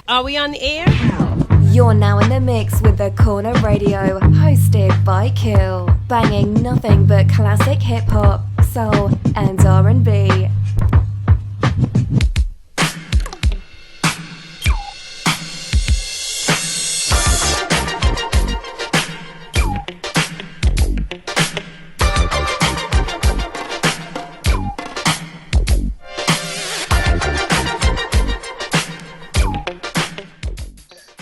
Are we on the air? You're now in the mix with The Corner Radio, hosted by Kill, banging nothing but classic hip-hop, soul, and R&B.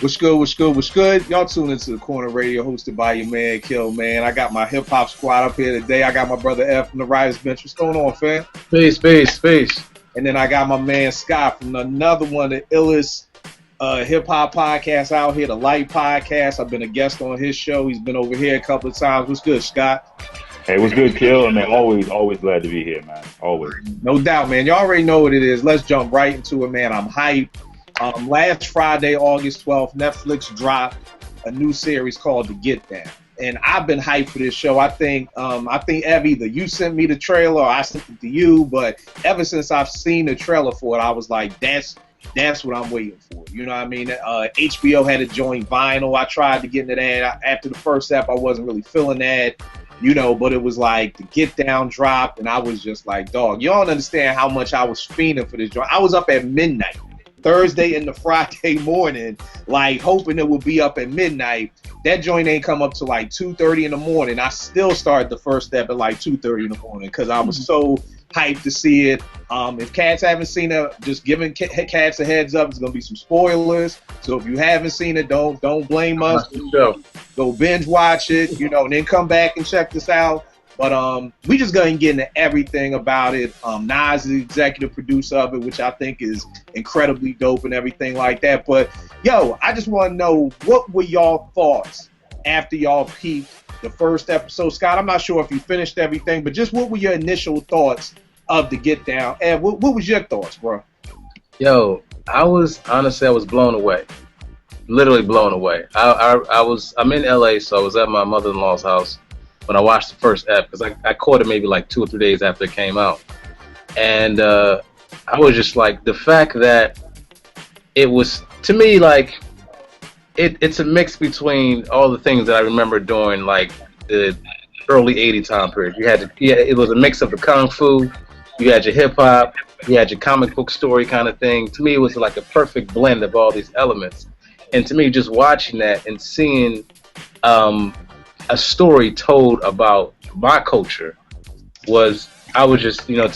What's good, what's good, what's good? Y'all tune into The Corner Radio, hosted by your man, Kill, man. I got my hip-hop squad up here today. I got my brother F from the Writers Bench. What's going on, fam? Peace. And then I got my man Scott from another one of the illest hip-hop podcasts out here, the Light Podcast. I've been a guest on his show. He's been over here a couple of times. What's good, Scott? Hey, what's good, Kill? Man, always glad to be here, man. Always. No doubt, man. Y'all already know what it is. Let's jump right into it, man. I'm hyped. Last Friday, August 12th, Netflix dropped a new series called The Get Down. And I've been hyped for this show. I think Ev, either you sent me the trailer or I sent it to you, but ever since I've seen the trailer for it, I was like, that's what I'm waiting for. You know what I mean? HBO had a joint vinyl. I tried to get into that. After the first step, I wasn't really feeling that, but it was like The Get Down dropped, and I was just like, dog, you don't understand how much I was fiending for this joint. I was up at midnight Thursday into Friday morning, like hoping it would be up at midnight. That joint ain't come up to like 2:30 in the morning. I still started the first step at like 2:30 in the morning because I was so hyped to see it. If cats haven't seen it, just giving cats a heads up, it's gonna be some spoilers. So if you haven't seen it, don't blame us. Go binge watch it, and then come back and check this out. But we just going to get into everything about it. Nas is the executive producer of it, which I think is incredibly dope and everything like that. But, I just want to know, what were y'all thoughts after y'all peeped the first episode? Scott, I'm not sure if you finished everything, but just what were your initial thoughts of The Get Down? And what was your thoughts, bro? I was blown away. Literally blown away. I'm in LA, so I was at my mother-in-law's house when I watched the first ep, because I caught it maybe like 2 or 3 days after it came out. And I was just like, the fact that it was, to me, like, it's a mix between all the things that I remember during, like, the early 80s time period. It was a mix of the kung fu, you had your hip-hop, you had your comic book story kind of thing. To me, it was like a perfect blend of all these elements. And to me, just watching that and seeing a story told about my culture to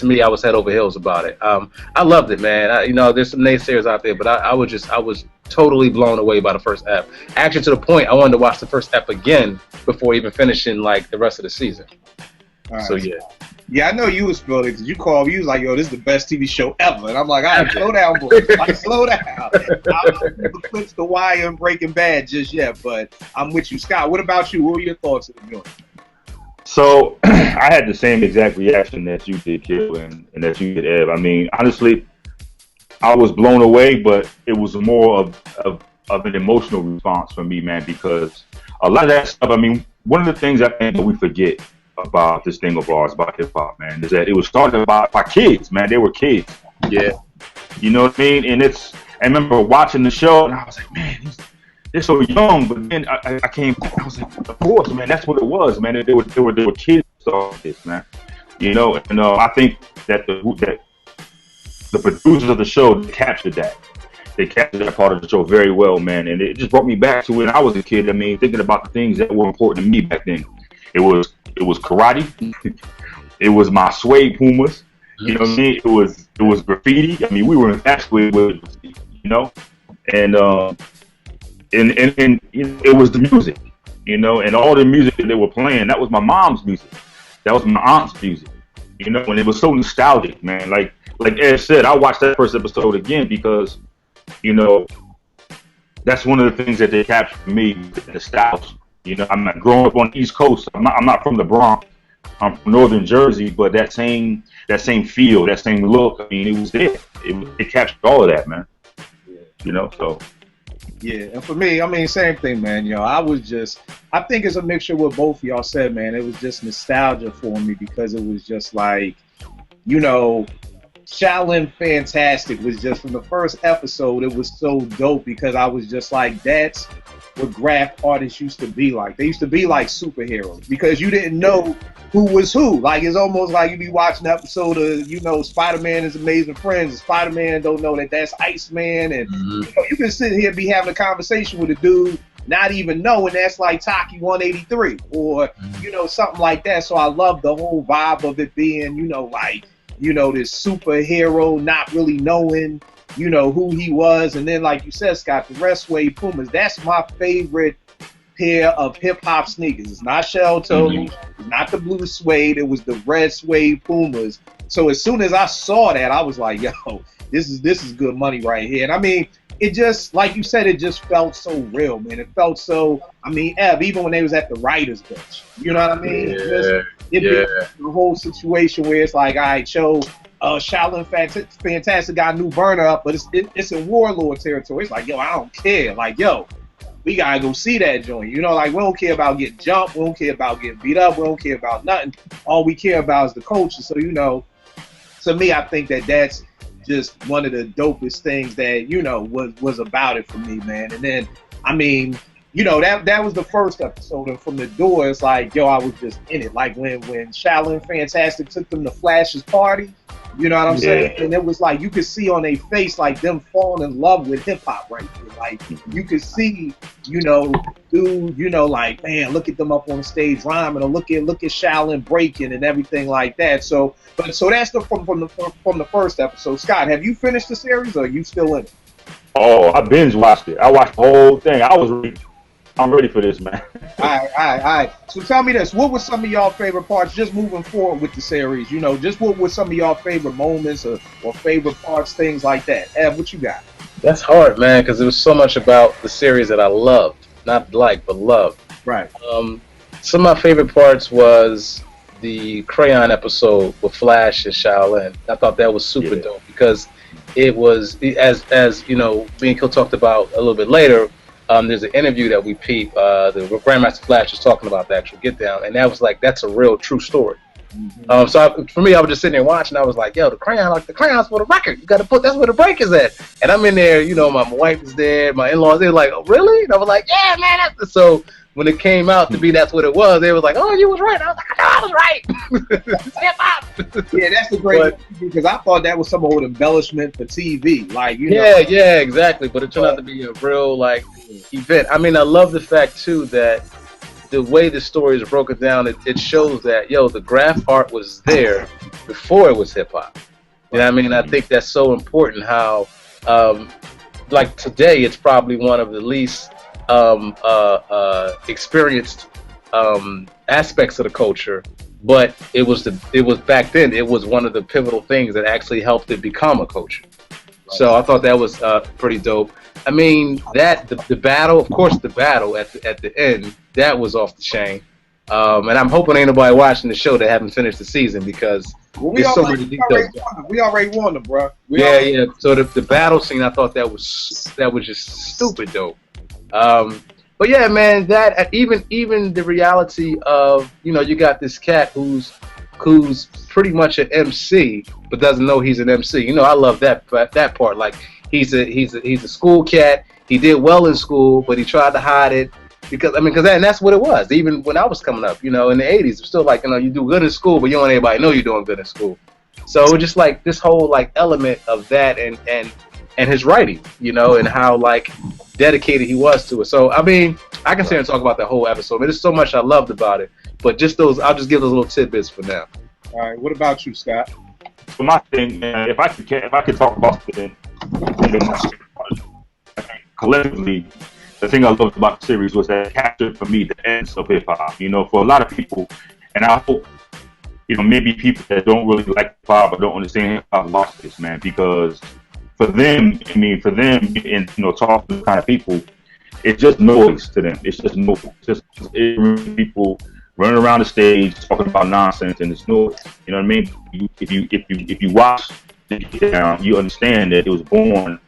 me, I was head over heels about it. I loved it, man. There's some naysayers out there, but I was totally blown away by the first ep. Actually, to the point I wanted to watch the first ep again before even finishing like the rest of the season. Right. So yeah. Yeah, I know you was feeling it because you called me. You was like, "Yo, this is the best TV show ever," and I'm like, "All right, slow down, boy. Like, slow down." I don't know if The Wire and Breaking Bad just yet, but I'm with you, Scott. What about you? What were your thoughts of the joint? So I had the same exact reaction that you did, Kill, and that you did, Ev. I mean, honestly, I was blown away, but it was more of an emotional response for me, man, because a lot of that stuff. I mean, one of the things I think that we forget about this thing of ours, about hip hop, man, is that it was started by kids, man. They were kids. Yeah. You know what I mean? And I remember watching the show and I was like, man, they're so young. But then I was like, of course, man, that's what it was, man. They were kids that started this, man. And I think that the producers of the show captured that. They captured that part of the show very well, man. And it just brought me back to when I was a kid. I mean, thinking about the things that were important to me back then. It was karate. It was my suede Pumas. You know what I mean? It was graffiti. I mean, we were infatuated with graffiti, and it was the music, and all the music that they were playing. That was my mom's music. That was my aunt's music. And it was so nostalgic, man. Like Ed said, I watched that first episode again because, that's one of the things that they captured for me, the nostalgia. I'm not growing up on the East Coast. I'm not from the Bronx. I'm from Northern Jersey, but that same feel, that same look. I mean, it was there. It captured all of that, man. So. Yeah, and for me, I mean, same thing, man. I think it's a mixture of what both of y'all said, man. It was just nostalgia for me because it was just like, Shaolin Fantastic was just from the first episode. It was so dope because I was just like, that's what graph artists used to be like. They used to be like superheroes because you didn't know who was who. Like, it's almost like you be watching an episode of, Spider-Man is Amazing Friends, and Spider-Man don't know that that's Iceman, and you can sit here and be having a conversation with a dude not even knowing that's like Taki 183 or something like that. So I love the whole vibe of it being this superhero not really knowing who he was. And then, like you said, Scott, the red suede Pumas, that's my favorite pair of hip-hop sneakers. It's not shell toes, it's not the blue suede, it was the red suede Pumas. So as soon as I saw that, I was like, yo, this is good money right here. And I mean, it just, like you said, it just felt so real, man. It felt so, Ev, even when they was at the writer's bench, you know what I mean? The whole situation where it's like, all right, Shaolin Fantastic got a new burner up, but it's in Warlord territory. It's like, yo, I don't care. Like, yo, we gotta go see that joint. We don't care about getting jumped. We don't care about getting beat up. We don't care about nothing. All we care about is the culture. So, to me, I think that's just one of the dopest things that, was about it for me, man. And then, that was the first episode, and from the door, it's like, yo, I was just in it. Like when Shaolin Fantastic took them to Flash's party, you know what I'm saying? And it was like, you could see on their face, like, them falling in love with hip hop right there. Like, you could see, dude, like, man, look at them up on the stage rhyming, or look at Shaolin breaking and everything like that. So that's from the first episode. Scott, have you finished the series, or are you still in it? Oh, I binge watched it. I watched the whole thing. I'm ready for this, man. All right. So tell me this. What were some of y'all favorite parts just moving forward with the series? Just what were some of y'all favorite moments or favorite parts, things like that? Ev, what you got? That's hard, man, because there was so much about the series that I loved. Not like, but loved. Right. Some of my favorite parts was the Crayon episode with Flash and Shaolin. I thought that was super dope because it was, as me and Kill talked about a little bit later, there's an interview that we peeped, the Grandmaster Flash was talking about the actual get down, and that was like, that's a real true story. For me, I was just sitting there watching. I was like, yo, the crayon's for the record. You got to that's where the break is at. And I'm in there, my wife is there, my in-laws, they were like, oh, really? And I was like, yeah, man. So when it came out to be that's what it was, they was like, oh, you was right. I was like, I was right. Hip-hop. Yeah, that's the great because I thought that was some old embellishment for TV. Like, Yeah, exactly. But it turned out to be a real, like, event. I love the fact, too, that the way the story is broken down, it shows that, the graph art was there before it was hip-hop. You know what I mean? I think that's so important how, like today, it's probably one of the least experienced aspects of the culture, but it was back then, it was one of the pivotal things that actually helped it become a culture. So I thought that was pretty dope. The battle, of course, the battle at the end, that was off the chain. And I'm hoping ain't nobody watching the show that haven't finished the season because there's so many details. We already won them, bro. Yeah. So the battle scene, I thought that was just stupid dope. But yeah, man, that even the reality of you got this cat who's pretty much an MC but doesn't know he's an MC. I love that part. Like he's a school cat. He did well in school, but he tried to hide it because that's what it was. Even when I was coming up, in the 80s, it was still like you do good in school, but you don't want anybody to know you're doing good in school. So it was just like this whole like element of that and his writing, and how like dedicated he was to it. So I can sit here and talk about that whole episode. There's so much I loved about it, but just I'll just give those little tidbits for now. All right, what about you, Scott? So my thing, man, if I could talk about it, collectively, the thing I loved about the series was that it captured for me the essence of hip hop. For a lot of people, and I hope maybe people that don't really like hip hop or don't understand hip hop lost this, man, because for them, and talk to the kind of people, it's just noise to them. It's just noise. It's just people running around the stage talking about nonsense, and it's noise. You know what I mean? If you watch the Get Down, you understand that it was born,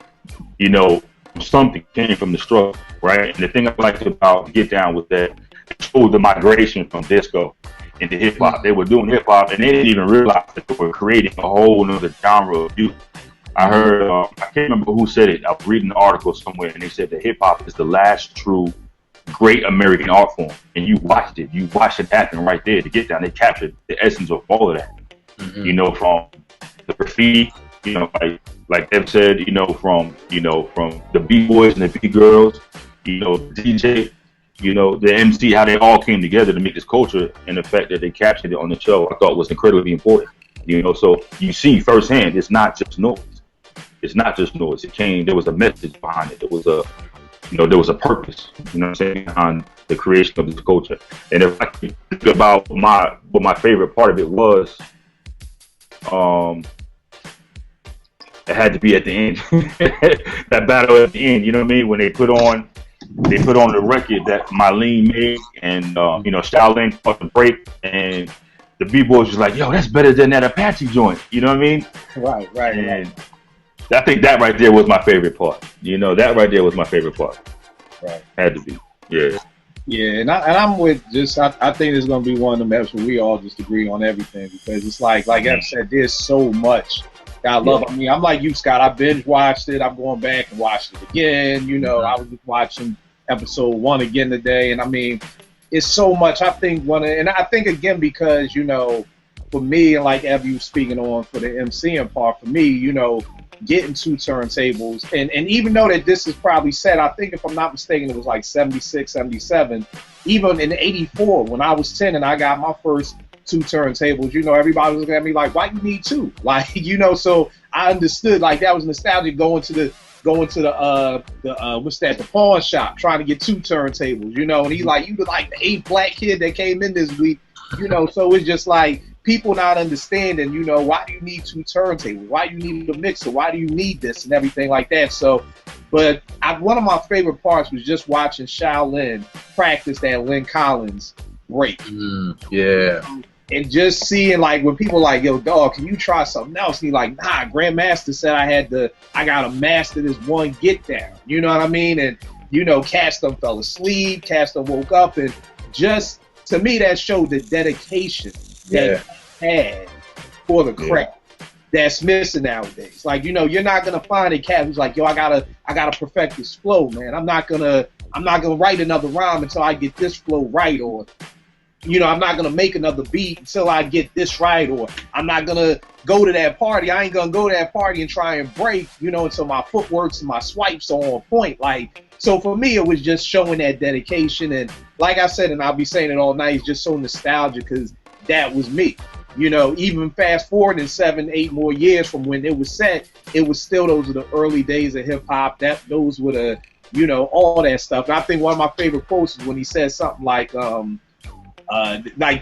something came from the struggle, right? And the thing I liked about Get Down was that it showed the migration from disco into hip hop. They were doing hip hop, and they didn't even realize that they were creating a whole other genre of music. I heard, I can't remember who said it. I was reading an article somewhere, and they said that hip hop is the last true great American art form. And you watched it happen right there to get down. They captured the essence of all of that. You know, from the graffiti, you know, like they've said, you know, from the B-boys and the B-girls, you know, the DJ, you know, the MC, how they all came together to make this culture, and the fact that they captured it on the show, I thought was incredibly important. You know, so you see firsthand, it's not just noise. It's not just noise. There was a message behind it. There was a purpose, you know what I'm saying, behind the creation of this culture. And if I could think about what my favorite part of it was, it had to be at the end. That battle at the end, you know what I mean? When they put on the record that Marlene made, and you know, Shaolin caught the break, and the B-boys was like, yo, that's better than that Apache joint. You know what I mean? Right. And I think that right there was my favorite part. You know, that right there was my favorite part. Right. Had to be. Yeah. Yeah, and I'm with just, I think it's going to be one of them episodes where we all just agree on everything, because it's like Ev said, there's so much that I love. I mean, I'm like you, Scott. I binge watched it. I'm going back and watched it again. You know, I was just watching episode 1 again today, and I mean, it's so much. I think and I think again, because, you know, for me, and like Ev, you speaking on for the MCing part, for me, you know, getting 2 turntables, and even though that this is probably set, I think if I'm not mistaken, it was like 76, 77, even in 84, when I was 10 and I got my first 2 turntables, you know, everybody was looking at me like, why you need 2? Like, you know, so I understood, like, that was nostalgic going to the what's that, the pawn shop, trying to get 2 turntables, you know, and he's like, you were like the 8th black kid that came in this week, you know, so it's just like, people not understanding, you know, why do you need 2 turntables? Why do you need a mixer? Why do you need this and everything like that? So, but one of my favorite parts was just watching Shaolin practice that Lynn Collins break. Yeah. And just seeing, like, when people like, yo, dog, can you try something else? And he's like, nah, Grandmaster said I gotta master this one get down. You know what I mean? And, you know, cats them fell asleep, cats them woke up, and just, to me, that showed the dedication that he had for the craft that's missing nowadays. Like, you know, you're not gonna find a cat who's like, yo, I gotta perfect this flow, man. I'm not gonna write another rhyme until I get this flow right, or, you know, I'm not gonna make another beat until I get this right, or I'm not gonna go to that party. I ain't gonna go to that party and try and break, you know, until my footworks and my swipes are on point. Like, so for me, it was just showing that dedication, and like I said, and I'll be saying it all night, it's just so nostalgic, because that was me. You know, even fast forward in 7, 8 more years from when it was set, it was still, those are the early days of hip hop. Those were the, you know, all that stuff. And I think one of my favorite quotes is when he said something like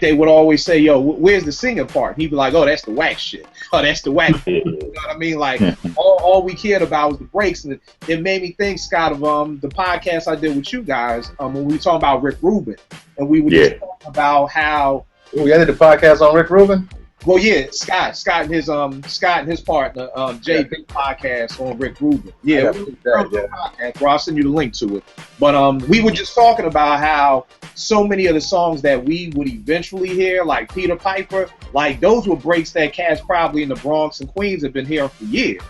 they would always say, yo, where's the singing part? And he'd be like, oh, that's the whack shit. Oh, that's the whack. You know what I mean? Like, all we cared about was the breaks. And it made me think, Scott, of the podcast I did with you guys when we were talking about Rick Rubin. And we were just talking about how, we ended the podcast on Rick Rubin? Well, yeah, Scott and his partner, JB podcast on Rick Rubin. Yeah, podcast, bro. I'll send you the link to it. But we were just talking about how so many of the songs that we would eventually hear, like Peter Piper, like those were breaks that cats probably in the Bronx and Queens have been hearing for years.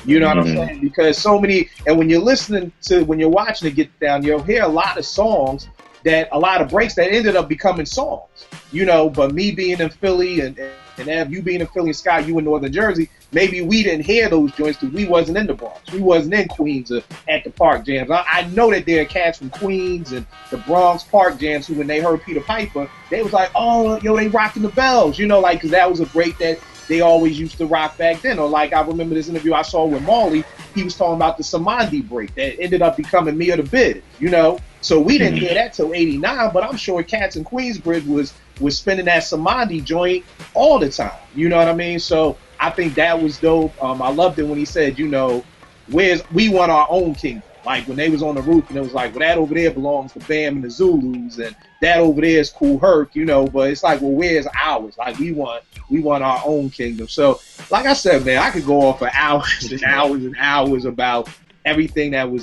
You know what I'm saying? Because so many, and when you're watching it get down, you'll hear a lot of songs, that a lot of breaks that ended up becoming songs, you know. But me being in Philly and Ev, you being in Philly, and Scott, you in Northern Jersey, maybe we didn't hear those joints because we wasn't in the Bronx. We wasn't in Queens or at the park jams. I know that there are cats from Queens and the Bronx park jams who, when they heard Peter Piper, they was like, oh, yo, they rocking the bells, you know, like, because that was a break that they always used to rock back then. Or like, I remember this interview I saw with Marley, he was talking about the Samandi break that ended up becoming Me or the Biz, you know. So we didn't hear that till 89, but I'm sure cats in Queensbridge was spinning that Samandi joint all the time. You know what I mean? So I think that was dope. I loved it when he said, you know, we want our own kingdom. Like when they was on the roof and it was like, well, that over there belongs to Bam and the Zulus, and that over there is Kool Herc, you know. But it's like, well, where's ours? Like we want our own kingdom. So like I said, man, I could go on for hours and hours and hours about everything that was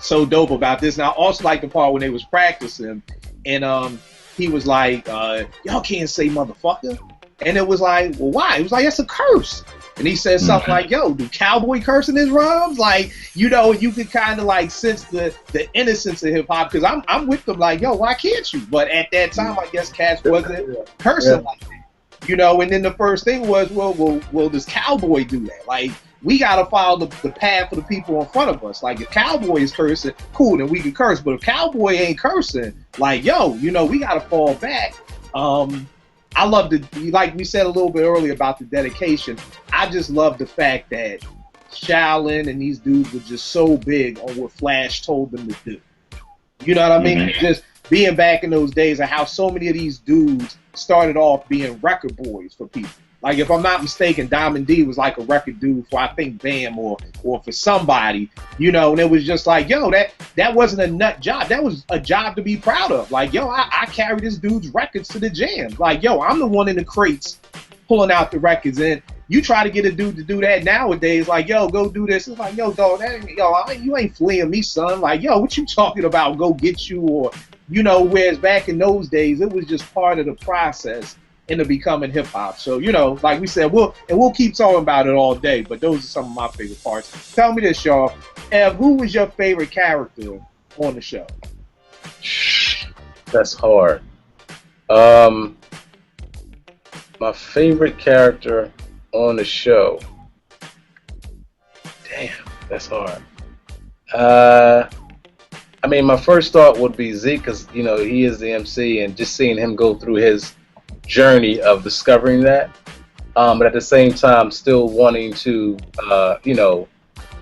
so dope about this. And I also like the part when they was practicing, and he was like, y'all can't say motherfucker. And it was like, well, why? It was like, that's a curse. And he said something like, yo, do cowboy curse in his rhymes? Like, you know, you could kind of like sense the innocence of hip hop, because I'm with them like, yo, why can't you? But at that time, I guess cats wasn't cursing like that. You know, and then the first thing was, well, does cowboy do that? Like, we got to follow the path of the people in front of us. Like, if cowboy is cursing, cool, then we can curse. But if cowboy ain't cursing, like, yo, you know, we got to fall back. I love like we said a little bit earlier about the dedication. I just love the fact that Shaolin and these dudes were just so big on what Flash told them to do. You know what I mean? Just being back in those days and how so many of these dudes started off being record boys for people. Like, if I'm not mistaken, Diamond D was like a record dude for, I think, Bam or for somebody, you know, and it was just like, yo, that wasn't a nut job. That was a job to be proud of. Like, yo, I carry this dude's records to the jam. Like, yo, I'm the one in the crates pulling out the records. And you try to get a dude to do that nowadays, like, yo, go do this. It's like, yo, dog, you ain't fleeing me, son. Like, yo, what you talking about? Go get you, or, you know, whereas back in those days, it was just part of the process into becoming hip hop. So, you know, like we said, we'll keep talking about it all day, but those are some of my favorite parts. Tell me this, y'all. Ev, who was your favorite character on the show? That's hard. My favorite character on the show. Damn, that's hard. I mean, my first thought would be Zeke, because, you know, he is the MC, and just seeing him go through his journey of discovering that, but at the same time still wanting to you know,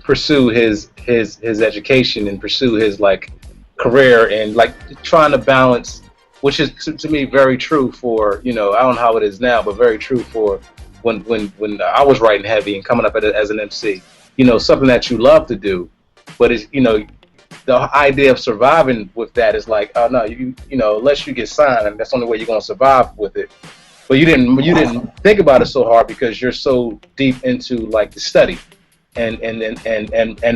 pursue his education and pursue his like career, and like trying to balance, which is to me very true for, you know, I don't know how it is now, but very true for when I was writing heavy and coming up as an MC, you know, something that you love to do, but it's, you know, the idea of surviving with that is like, oh no, you know, unless you get signed, and that's the only way you're gonna survive with it. But you didn't think about it so hard because you're so deep into like the study and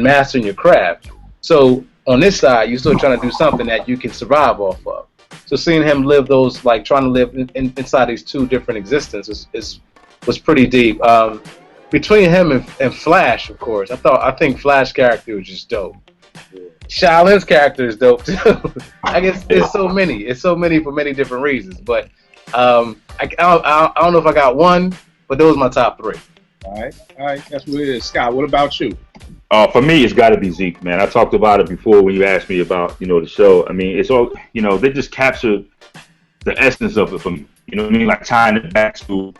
mastering your craft. So on this side, you're still trying to do something that you can survive off of. So seeing him live those, like trying to live inside these two different existences was pretty deep. Between him and Flash, of course, I think Flash character was just dope. Shaolin's character is dope too. I guess it's so many for many different reasons. But I don't know if I got one, but those are my top three. All right, that's what it is. Scott, what about you? For me, it's got to be Zeke, man. I talked about it before when you asked me about, you know, the show. I mean, it's all, you know, they just captured the essence of it for me. You know what I mean? Like tying it back to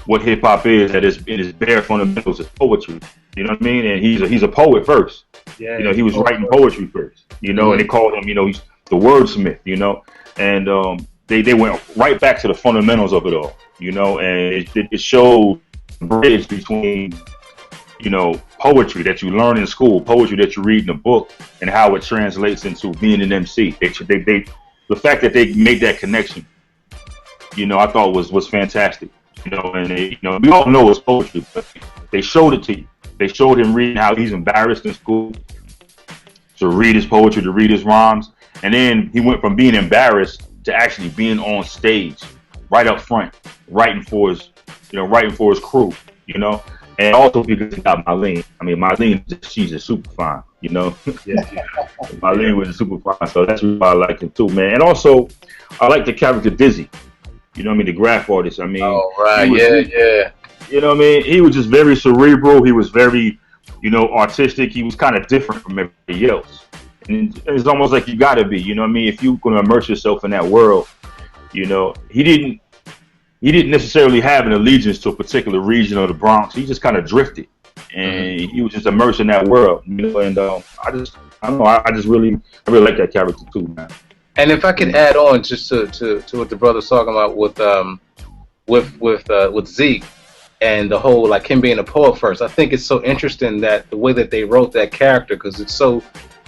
what hip hop is, that is in its bare fundamentals is poetry. You know what I mean? And he's a poet first. Yeah. You know, he was writing poetry first. You know, and they called him, you know, he's the wordsmith. You know, and they went right back to the fundamentals of it all. You know, and it showed the bridge between, you know, poetry that you learn in school, poetry that you read in a book, and how it translates into being an MC. The fact that they made that connection, you know, I thought was fantastic. You know, and you know, we all know it's poetry, but they showed it to you. They showed him reading how he's embarrassed in school to read his poetry, to read his rhymes, and then he went from being embarrassed to actually being on stage, right up front, writing for his crew. You know. And also because he got Marlene. I mean, Marlene, she's a super fine, you know? Yeah. Marlene was a super fine, so that's why I like him too, man. And also, I like the character Dizzy. You know what I mean? The graph artist. I mean, oh, right, yeah. You know what I mean? He was just very cerebral. He was very, you know, artistic. He was kind of different from everybody else. And it's almost like you got to be, you know what I mean? If you're going to immerse yourself in that world, you know, he didn't necessarily have an allegiance to a particular region of the Bronx. He just kind of drifted, and he was just immersed in that world, you know. And I really like that character too, man. And if I could add on just to what the brother's talking about with Zeke and the whole, like, him being a poet first, I think it's so interesting that the way that they wrote that character, because it's so,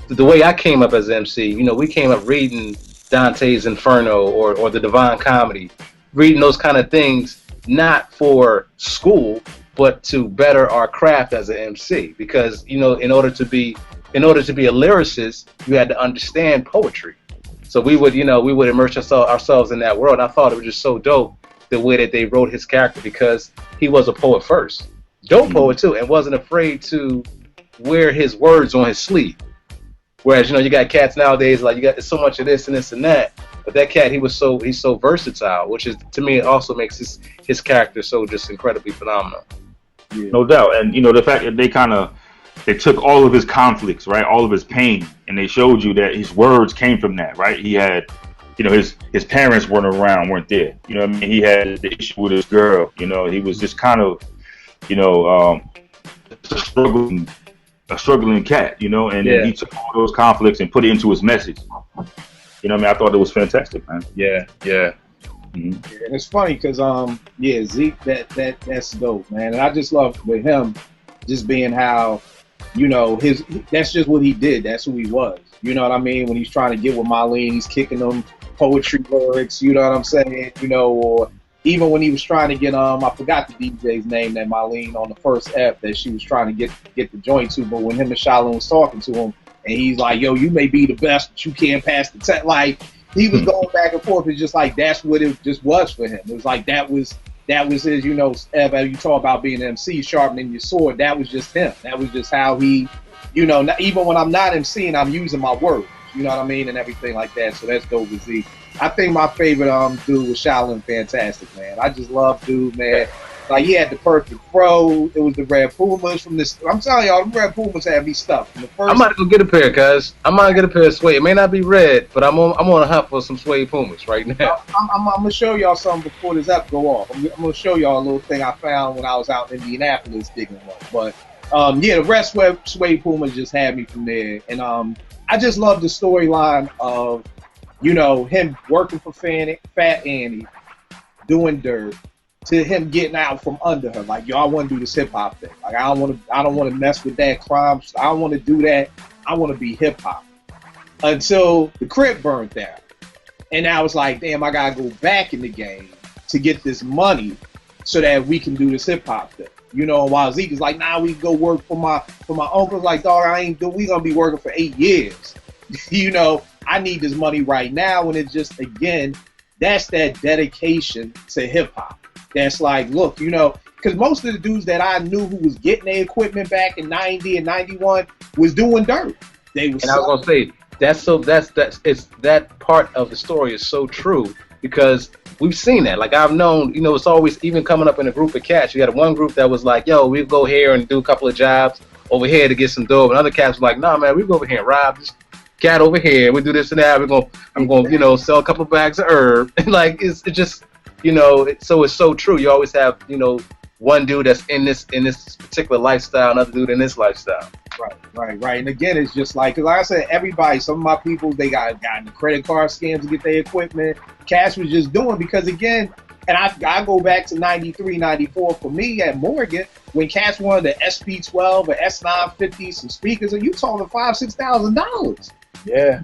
the way I came up as MC, you know, we came up reading Dante's Inferno or the Divine Comedy, reading those kind of things, not for school, but to better our craft as an MC. Because, you know, in order to be a lyricist, you had to understand poetry. So we would, we would immerse ourselves in that world. And I thought it was just so dope the way that they wrote his character, because he was a poet first, dope poet too, and wasn't afraid to wear his words on his sleeve. Whereas, you got cats nowadays, like, you got so much of this and this and that. But that cat, he's so versatile, which is, to me, it also makes his character so just incredibly phenomenal. Yeah. No doubt. And, the fact that they took all of his conflicts, right, all of his pain, and they showed you that his words came from that, right? He had, his parents weren't there. You know what I mean? He had the issue with his girl. He was just kind of, a struggling cat, and then he took all those conflicts and put it into his message. I thought it was fantastic, man. Yeah. And it's funny because Zeke, that's dope, man. And I just love with him just being how, that's just what he did. That's who he was. You know what I mean? When he's trying to get with Marlene, he's kicking them poetry lyrics, you know what I'm saying? Or even when he was trying to get I forgot the DJ's name that Marlene on the first F that she was trying to get the joint to, but when him and Shaolin was talking to him, and he's like, yo, you may be the best, but you can't pass the test. Like, he was going back and forth. It's just like, that's what it just was for him. It was like, that was his, Ev, you talk about being an MC, sharpening your sword. That was just him. That was just how he, even when I'm not MCing, I'm using my words, you know what I mean? And everything like that. So that's dope with Z. I think my favorite dude was Shaolin Fantastic, man. I just love dude, man. Like, he had the perfect fro. It was the red Pumas from this. I'm telling y'all, the red Pumas had me stuffed. From the first, I'm about to go get a pair, cuz. I'm about to get a pair of suede. It may not be red, but I'm on a hunt for some suede Pumas right now. I'm going to show y'all something before this app go off. I'm going to show y'all a little thing I found when I was out in Indianapolis digging one. But, the rest suede Pumas just had me from there. And I just love the storyline of, him working for Fat Annie, doing dirt, to him getting out from under her. Like, yo, I want to do this hip hop thing. Like, I don't want to mess with that crime. I don't want to do that. I want to be hip hop. Until the crib burned down. And I was like, damn, I gotta go back in the game to get this money so that we can do this hip hop thing. While Zeke is like, nah, we go work for my uncles. Like, dog, we gonna be working for 8 years. I need this money right now. And it's just, again, that's that dedication to hip hop. That's like, look, because most of the dudes that I knew who was getting their equipment back in 90 and 91 was doing dirt. They was. And I was gonna say that's that part of the story is so true, because we've seen that. Like, I've known, it's always, even coming up in a group of cats, you had one group that was like, yo, we'll go here and do a couple of jobs over here to get some dough, and other cats were like, nah, man, we go over here and rob this cat over here. We do this and that. I'm gonna sell a couple of bags of herb. Like, it's just. So it's so true. You always have, one dude that's in this particular lifestyle, another dude in this lifestyle. Right. And again, it's just like, because like I said, everybody, some of my people, they got the credit card scams to get their equipment. Cash was just doing, because again, and I go back to 93, 94 for me at Morgan, when Cash wanted the SP12 or S950, some speakers, and you talking $5,000, $6,000. Yeah.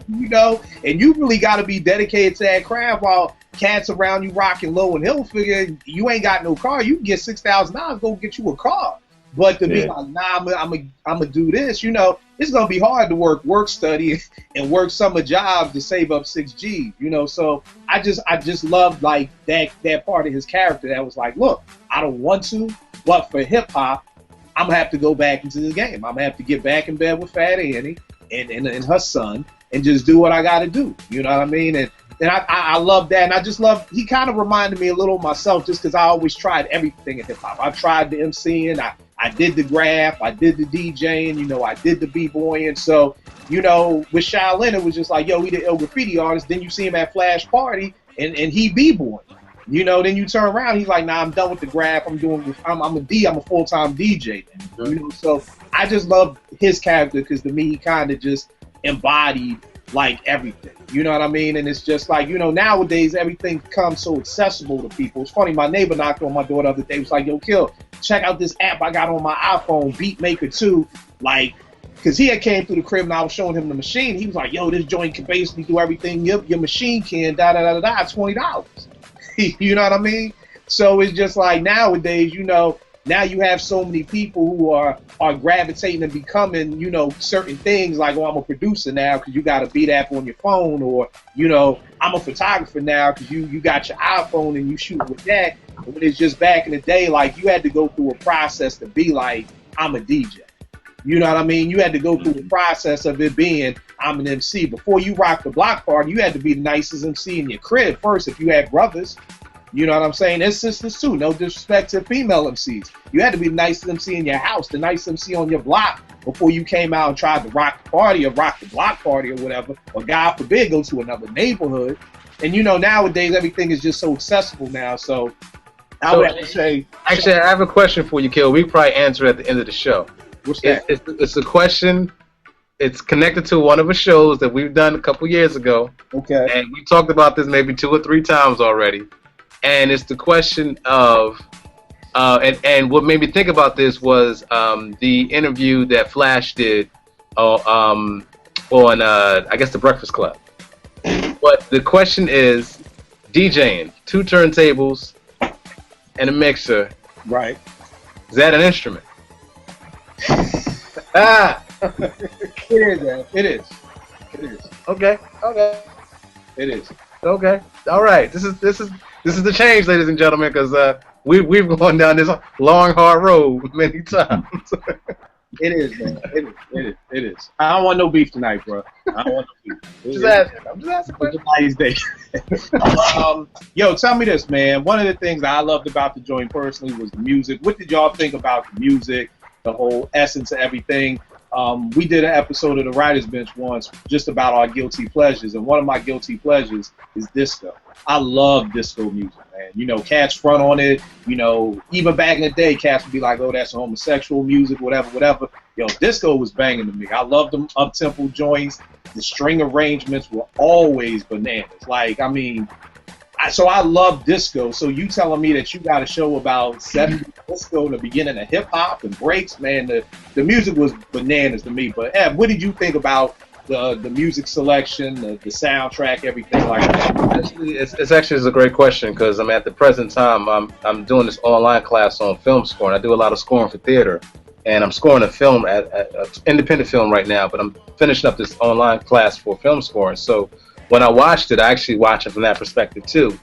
And you really got to be dedicated to that craft, while cats around you rocking low, and he'll figure you ain't got no car, you can get $6,000, go get you a car. But to be like, nah, I'm gonna do this, it's gonna be hard to work study, and work summer jobs to save up 6G, So I just love, like, that part of his character that was like, look, I don't want to, but for hip hop, I'm gonna have to go back into the game. I'm gonna have to get back in bed with Fat Annie and her son, and just do what I gotta do. You know what I mean? And I love that, and I just love, he kind of reminded me a little of myself, just because I always tried everything in hip-hop. I tried the MCing, I did the graph, I did the DJing, I did the b-boying. So, with Shaolin, it was just like, yo, he the ill graffiti artist. Then you see him at Flash Party, and he b-boying. Then you turn around, he's like, nah, I'm done with the graph. I'm a full-time DJ. So I just love his character, because to me, he kind of just embodied, like, everything. You know what I mean? And it's just like, nowadays everything comes so accessible to people. It's funny, my neighbor knocked on my door the other day. He was like, yo, Kill, check out this app I got on my iPhone, Beatmaker 2. Like, because he had came through the crib and I was showing him the machine. He was like, yo, this joint can basically do everything your machine can, $20. You know what I mean? So it's just like, nowadays, now you have so many people who are gravitating and becoming, you know, certain things like, oh, I'm a producer now because you got a beat app on your phone, or, you know, I'm a photographer now because you got your iPhone and you shoot with that. When it's just back in the day, like, you had to go through a process to be like, I'm a DJ. You know what I mean? You had to go through the process of it being, I'm an MC. Before you rock the block party, you had to be the nicest MC in your crib first if you had brothers. You know what I'm saying? And sisters too. No disrespect to female MCs. You had to be the nicest MC in your house, the nicest MC on your block before you came out and tried to rock the party or rock the block party or whatever. Or God forbid, go to another neighborhood. And you know, nowadays everything is just so accessible now. So I would have to say. Actually, I have a question for you, Kill. We probably answer at the end of the show. What's that? It's a question. It's connected to one of the shows that we've done a couple years ago. Okay. And we talked about this maybe 2 or 3 times already. And it's the question of, and what made me think about this was the interview that Flash did on, I guess, the Breakfast Club. But the question is, DJing, 2 turntables and a mixer. Right. Is that an instrument? It is, man. It is. It is. Okay. It is. Okay. All right. This is the change, ladies and gentlemen, because we've gone down this long, hard road many times. It is, man. It is. I don't want no beef tonight, bro. I don't want no beef. I'm just asking questions. Nice day. Yo, tell me this, man. One of the things I loved about the joint personally was the music. What did y'all think about the music, the whole essence of everything? We did an episode of the Writer's Bench once just about our guilty pleasures, and one of my guilty pleasures is disco. I love disco music, man. You know, cats front on it. You know, even back in the day, cats would be like, oh, that's homosexual music, whatever. Yo, disco was banging to me. I love them up-tempo joints. The string arrangements were always bananas. Like, I mean, so I love disco. So you telling me that you got a show about 70s disco, the beginning of hip hop and breaks, man, the music was bananas to me. But Ev, what did you think about the music selection, the soundtrack, everything like that? It's actually a great question because I'm at the present time I'm doing this online class on film scoring. I do a lot of scoring for theater, and I'm scoring a film at independent film right now. But I'm finishing up this online class for film scoring. So when I watched it, I actually watched it from that perspective too.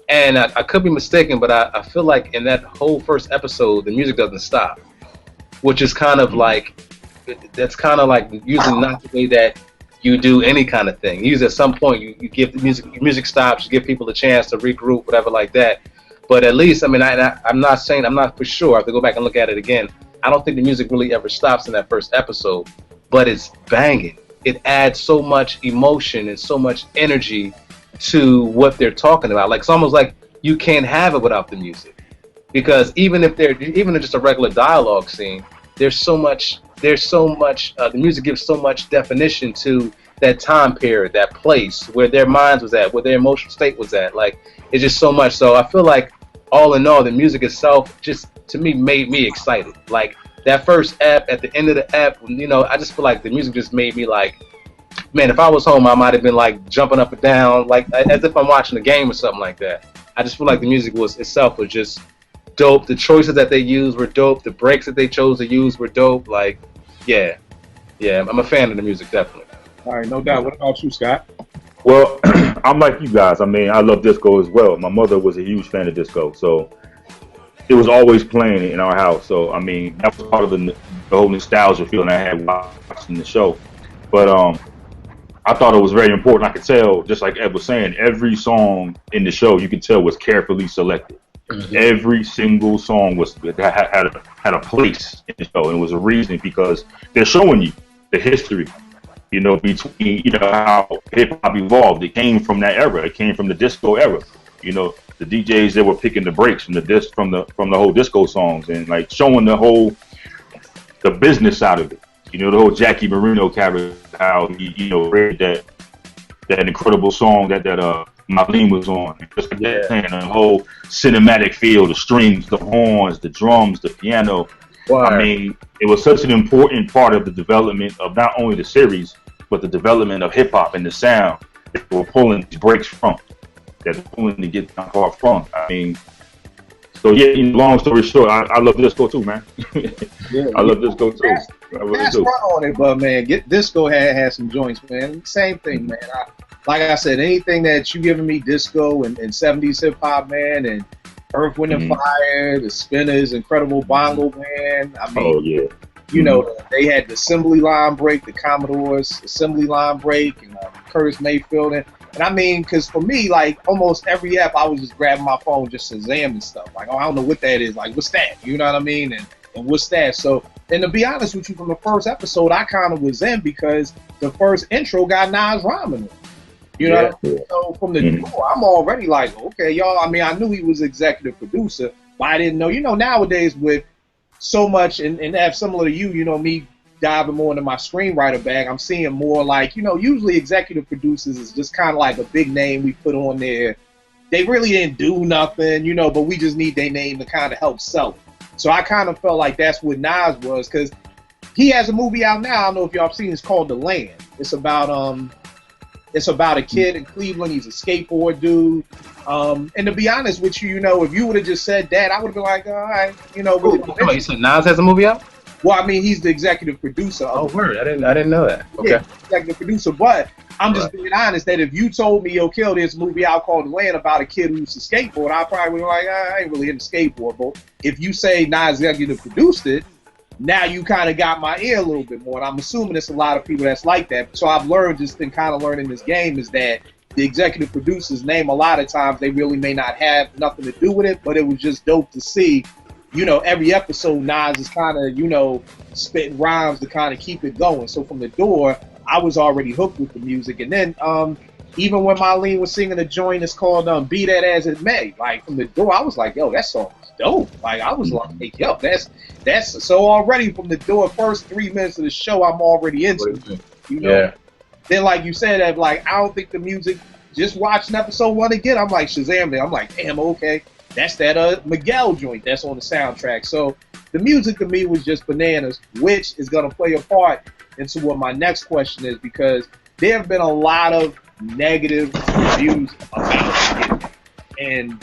And I could be mistaken, but I feel like in that whole first episode, the music doesn't stop, which is kind of like, that's kind of like using not the way that you do any kind of thing. Usually at some point you give the music stops, you give people a chance to regroup, whatever like that. But at least, I mean, I'm not saying, I'm not for sure. I have to go back and look at it again. I don't think the music really ever stops in that first episode, but it's banging. It adds so much emotion and so much energy to what they're talking about. Like, it's almost like you can't have it without the music, because even if just a regular dialogue scene, there's so much. The music gives so much definition to that time period, that place, where their minds was at, where their emotional state was at. Like, it's just so much. So I feel like, all in all, the music itself just, to me, made me excited. Like, that first app, at the end of the app, you know, I just feel like the music just made me like, man, if I was home, I might have been like jumping up and down, like as if I'm watching a game or something like that. I just feel like the music itself was just dope. The choices that they used were dope. The breaks that they chose to use were dope. Like, yeah, I'm a fan of the music, definitely. All right, no doubt. What about you, Scott? Well, I'm like you guys. I mean, I love disco as well. My mother was a huge fan of disco, so it was always playing in our house. So, I mean, that was part of the whole nostalgia feeling I had watching the show. But I thought it was very important. I could tell, just like Ed was saying, every song in the show, you could tell, was carefully selected. Mm-hmm. Every single song had a place in the show, and it was a reason, because they're showing you the history, you know, between, you know, how hip hop evolved. It came from that era. It came from the disco era. You know, the DJs that were picking the breaks from the whole disco songs, and like showing the business side of it. You know, the whole Jackie Marino character, how he, you know, read that incredible song that Marlene was on. Just and the whole cinematic feel, the strings, the horns, the drums, the piano. Wow. I mean, it was such an important part of the development of not only the series, but the development of hip hop and the sound that we're pulling these breaks from, that we're pulling to get that part from. I mean, So yeah, long story short, I love disco too, man. Yeah, I love disco too. I really that's do. run on it, but man, get disco had some joints, man. Same thing, man. Like I said, anything that you giving me disco and 70s hip hop, man, and Earth, Wind and Fire, the Spinners, Incredible Bongo Man. I mean, Oh yeah. you know, they had the Assembly Line Break, the Commodores Assembly Line Break, and Curtis Mayfield. And I mean, because for me, like, almost every app, I was just grabbing my phone, just Shazamming stuff. Like, oh, I don't know what that is. Like, what's that? You know what I mean? And what's that? So, and to be honest with you, from the first episode, I kind of was in because the first intro got Nas rhyming it. You know what I mean? So from the door, I'm already like, okay, y'all. I mean, I knew he was executive producer, but I didn't know. You know, nowadays with so much, and have similar to you know, me diving more into my screenwriter bag, I'm seeing more like, you know, usually executive producers is just kind of like a big name we put on there. They really didn't do nothing, you know, but we just need their name to kind of help sell it. So I kind of felt like that's what Nas was, because he has a movie out now. I don't know if y'all have seen. It's called The Land. It's about a kid in Cleveland. He's a skateboard dude. And to be honest with you, you know, if you would have just said that, I would have been like, all right, you know. Really, you said Nas has a movie out? Well, I mean, he's the executive producer. Oh, word! I didn't know that. Okay. Yeah, executive producer. But I'm just being honest that if you told me, yo, Kill, there's a movie out called The Land about a kid who used to skateboard, I probably would be like, I ain't really into skateboard. But if you say Nas executive produced it, now you kind of got my ear a little bit more. And I'm assuming it's a lot of people that's like that. So I've learned, just in kind of learning this game, is that the executive producer's name, a lot of times, they really may not have nothing to do with it, but it was just dope to see. You know, every episode, Nas is kind of, you know, spitting rhymes to kind of keep it going. So from the door, I was already hooked with the music. And then even when Marlene was singing a joint, it's called Be That As It May. Like, from the door, I was like, yo, that song is dope. Like, I was like, hey, yo, that's so already from the door, first 3 minutes of the show, I'm already into it. You know? Yeah. Then, like you said, that like, I don't think the music, just watching episode 1 again, I'm like, Shazam it. I'm like, damn, okay. That's that Miguel joint that's on the soundtrack. So the music to me was just bananas, which is going to play a part into what my next question is, because there have been a lot of negative reviews about it. And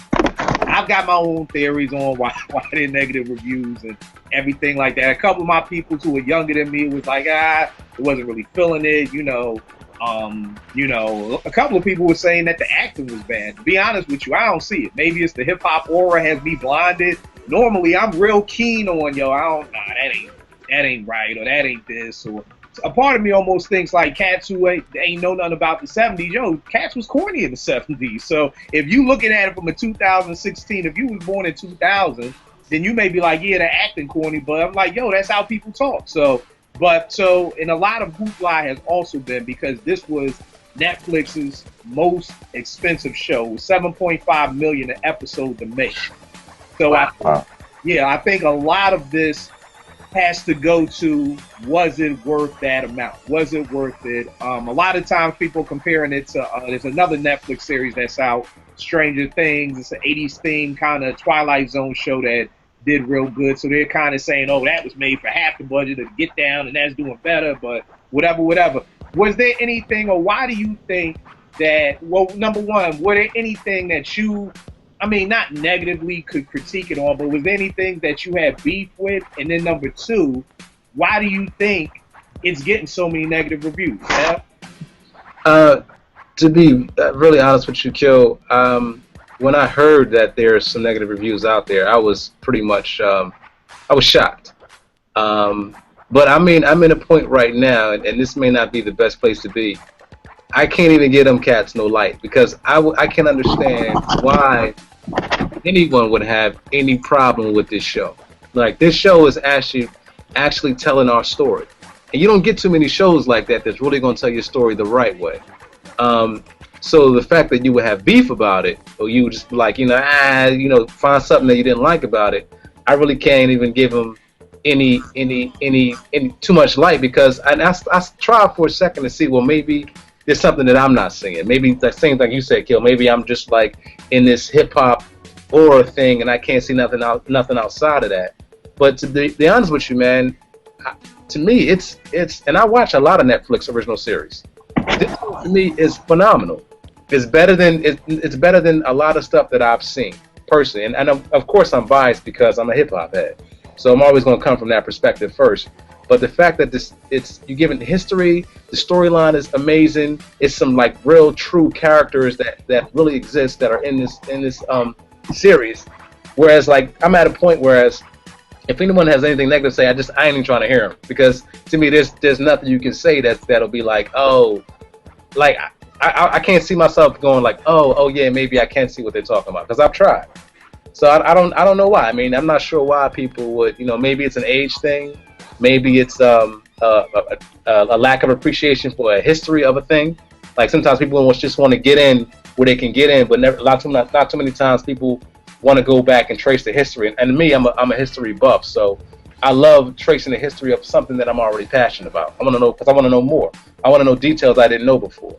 I've got my own theories on why they're negative reviews and everything like that. A couple of my people who were younger than me was like, it wasn't really feeling it, you know. A couple of people were saying that the acting was bad. To be honest with you, I don't see it. Maybe it's the hip hop aura has me blinded. Normally, I'm real keen on that ain't right, or that ain't this, or a part of me almost thinks like cats who ain't know nothing about the 70s. Yo, Cats was corny in the 70s. So if you looking at it from a 2016, if you was born in 2000, then you may be like, yeah, they're acting corny. But I'm like, yo, that's how people talk. So, and a lot of hoopla has also been because this was Netflix's most expensive show, $7.5 million an episode to make. So I think a lot of this has to go to, was it worth that amount? Was it worth it? A lot of times people comparing it to, there's another Netflix series that's out, Stranger Things. It's an 80s theme kind of Twilight Zone show that did real good. So they're kind of saying, oh, that was made for half the budget of Get Down and that's doing better, but whatever. Was there anything, or why do you think that, well, number one, were there anything that you, I mean, not negatively could critique it on, but was there anything that you had beef with? And then number two, why do you think it's getting so many negative reviews? Yeah? To be really honest with you, Kill, when I heard that there's some negative reviews out there, I was pretty much, I was shocked. But I mean, I'm in a point right now, and this may not be the best place to be. I can't even give them cats no light, because I can understand why anyone would have any problem with this show. Like, this show is actually telling our story, and you don't get too many shows like that that's really going to tell your story the right way. So the fact that you would have beef about it, or you would just be like, find something that you didn't like about it, I really can't even give them any too much light, because I tried for a second to see, well, maybe there's something that I'm not seeing. Maybe the same thing you said, Kill. Maybe I'm just like in this hip hop aura thing, and I can't see nothing outside of that. But to be honest with you, man, to me, it's and I watch a lot of Netflix original series. This to me is phenomenal. It's better than a lot of stuff that I've seen. personally, and of course I'm biased because I'm a hip hop head, so I'm always going to come from that perspective first. But the fact that you given history, the storyline is amazing. It's some like real true characters that really exist that are in this series. Whereas like I'm at a point whereas if anyone has anything negative to say, I ain't even trying to hear them, because to me there's nothing you can say that'll be like, oh, like I can't see myself going like, oh yeah, maybe I can see what they're talking about, because I've tried. So I don't know why. I mean, I'm not sure why people would, maybe it's an age thing, maybe it's a lack of appreciation for a history of a thing. Like sometimes people just want to get in where they can get in, but not too many times people want to go back and trace the history. And to me, I'm a history buff, so I love tracing the history of something that I'm already passionate about. I want to know because I want to know more. I want to know details I didn't know before.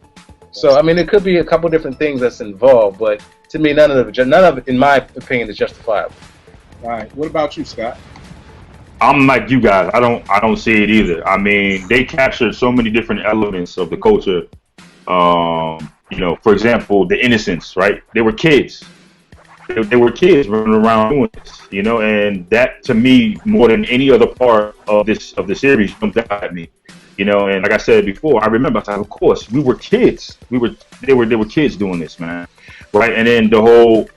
So I mean, it could be a couple different things that's involved, but to me, none of it, in my opinion, is justifiable. All right. What about you, Scott? I'm like you guys. I don't see it either. I mean, they captured so many different elements of the culture. For example, the innocence, right? They were kids. They were kids running around doing this, and that to me, more than any other part of the series, jumped out at me, And like I said before, I remember, I thought, of course, we were kids. They were kids doing this, man, right? And then the whole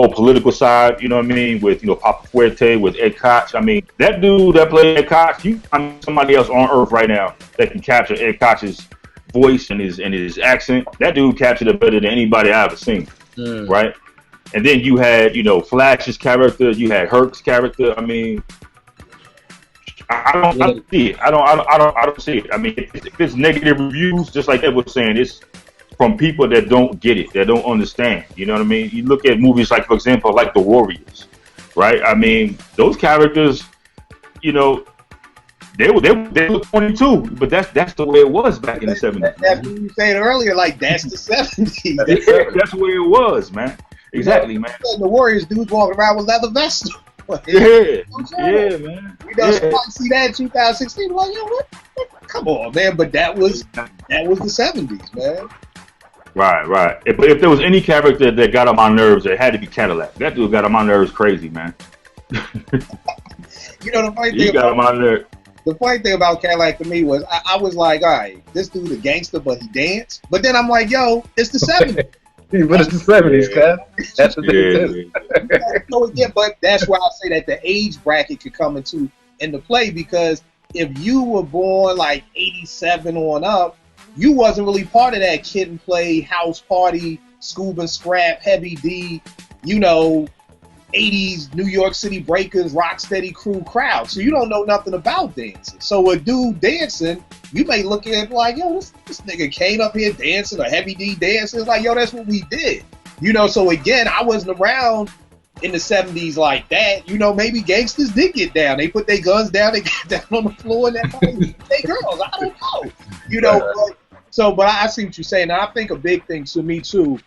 political side, you know what I mean, with Papa Fuerte, with Ed Koch. I mean, that dude that played Ed Koch, I'm somebody else on earth right now that can capture Ed Koch's voice and his accent. That dude captured it better than anybody I ever seen, right? And then you had, Flash's character, you had Herc's character. I mean, I don't see it. I don't see it. I mean, if it's negative reviews, just like Ed was saying, it's from people that don't get it, that don't understand. You know what I mean? You look at movies like, for example, like The Warriors, right? I mean, those characters, they were 22, but that's the way it was back in the 70s. That's what you said earlier, like that's the 70s. That's the way it was, man. Exactly, man. The Warriors dudes walking around with leather vests. Yeah, man. Somebody see that in 2016, like, what? Come on, man. But that was the 70s, man. Right. If there was any character that got on my nerves, it had to be Cadillac. That dude got on my nerves crazy, man. The funny thing. He got on my nerves. The funny thing about Cadillac to me was I was like, all right, this dude a gangster, but he danced. But then I'm like, yo, it's the 70s. But it's the 70s, cuz. That's what it is. But that's why I say that the age bracket could come into play, because if you were born like 87 on up, you wasn't really part of that kid and play, house party, Scuba and Scrap, Heavy D, 80s New York City breakers, Rocksteady crew crowd. So you don't know nothing about dancing. So a dude dancing, you may look at it like, yo, this nigga came up here dancing, or Heavy D dancing. It's like, yo, that's what we did. So again, I wasn't around in the 70s like that. Maybe gangsters did get down. They put their guns down, they get down on the floor, and they girls. I don't know. But I see what you're saying. And I think a big thing to me too,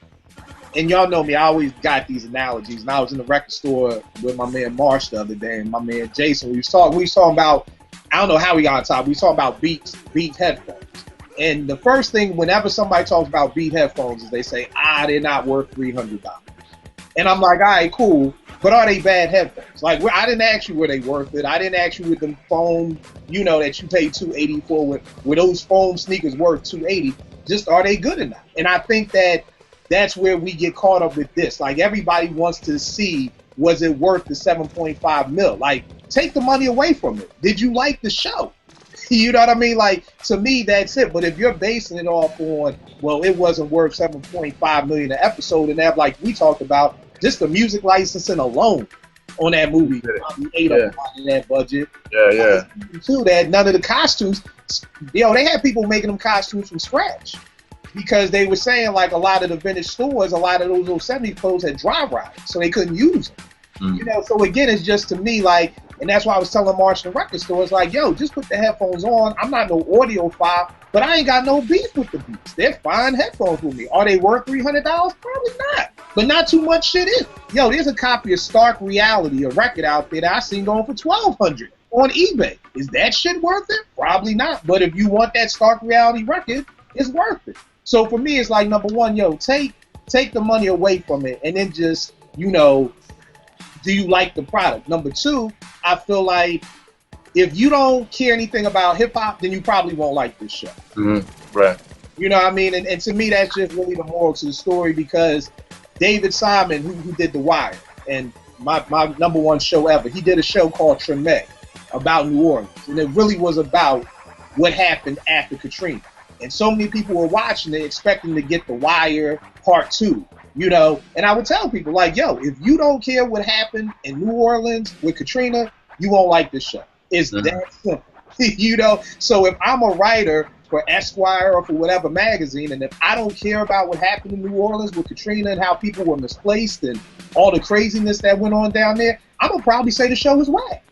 and y'all know me, I always got these analogies. And I was in the record store with my man Marsh the other day, and my man Jason. We was talking about, I don't know how we got on top. We was talking about Beat headphones. And the first thing, whenever somebody talks about Beat headphones, is they say, they're not worth $300. And I'm like, all right, cool. But are they bad headphones? Like, I didn't ask you were they worth it. I didn't ask you with them foam, that you paid $280 for. Were those foam sneakers worth $280? Just are they good enough? And I think that's where we get caught up with this. Like, everybody wants to see, was it worth the 7.5 mil? Like, take the money away from it. Did you like the show? You know what I mean? Like, to me, that's it. But if you're basing it off on, well, it wasn't worth 7.5 million an episode, and that, like we talked about, just the music licensing alone on that movie probably ate up in that budget. Yeah. Too, that none of the costumes, they had people making them costumes from scratch, because they were saying, like, a lot of the vintage stores, a lot of those old 70s clothes had dry rot, so they couldn't use them. So again, it's just, to me, like, and that's why I was telling Marsh in the record store, it's like, yo, just put the headphones on. I'm not no audiophile, but I ain't got no beef with the beats. They're fine headphones with me. Are they worth $300? Probably not. But not too much shit is. Yo, there's a copy of Stark Reality, a record out there that I seen going for $1,200 on eBay. Is that shit worth it? Probably not. But if you want that Stark Reality record, it's worth it. So for me, it's like, number one, yo, take the money away from it, and then just, do you like the product? Number two, I feel like if you don't care anything about hip hop, then you probably won't like this show. Mm-hmm. Right. You know what I mean? And to me, that's just really the moral to the story, because David Simon, who did The Wire, and my number one show ever, he did a show called Treme about New Orleans. And it really was about what happened after Katrina. And so many people were watching it expecting to get The Wire Part 2, you know? And I would tell people, like, yo, if you don't care what happened in New Orleans with Katrina, you won't like this show. It's that simple, you know? So if I'm a writer for Esquire or for whatever magazine, and if I don't care about what happened in New Orleans with Katrina and how people were misplaced and all the craziness that went on down there, I'm going to probably say the show is whack.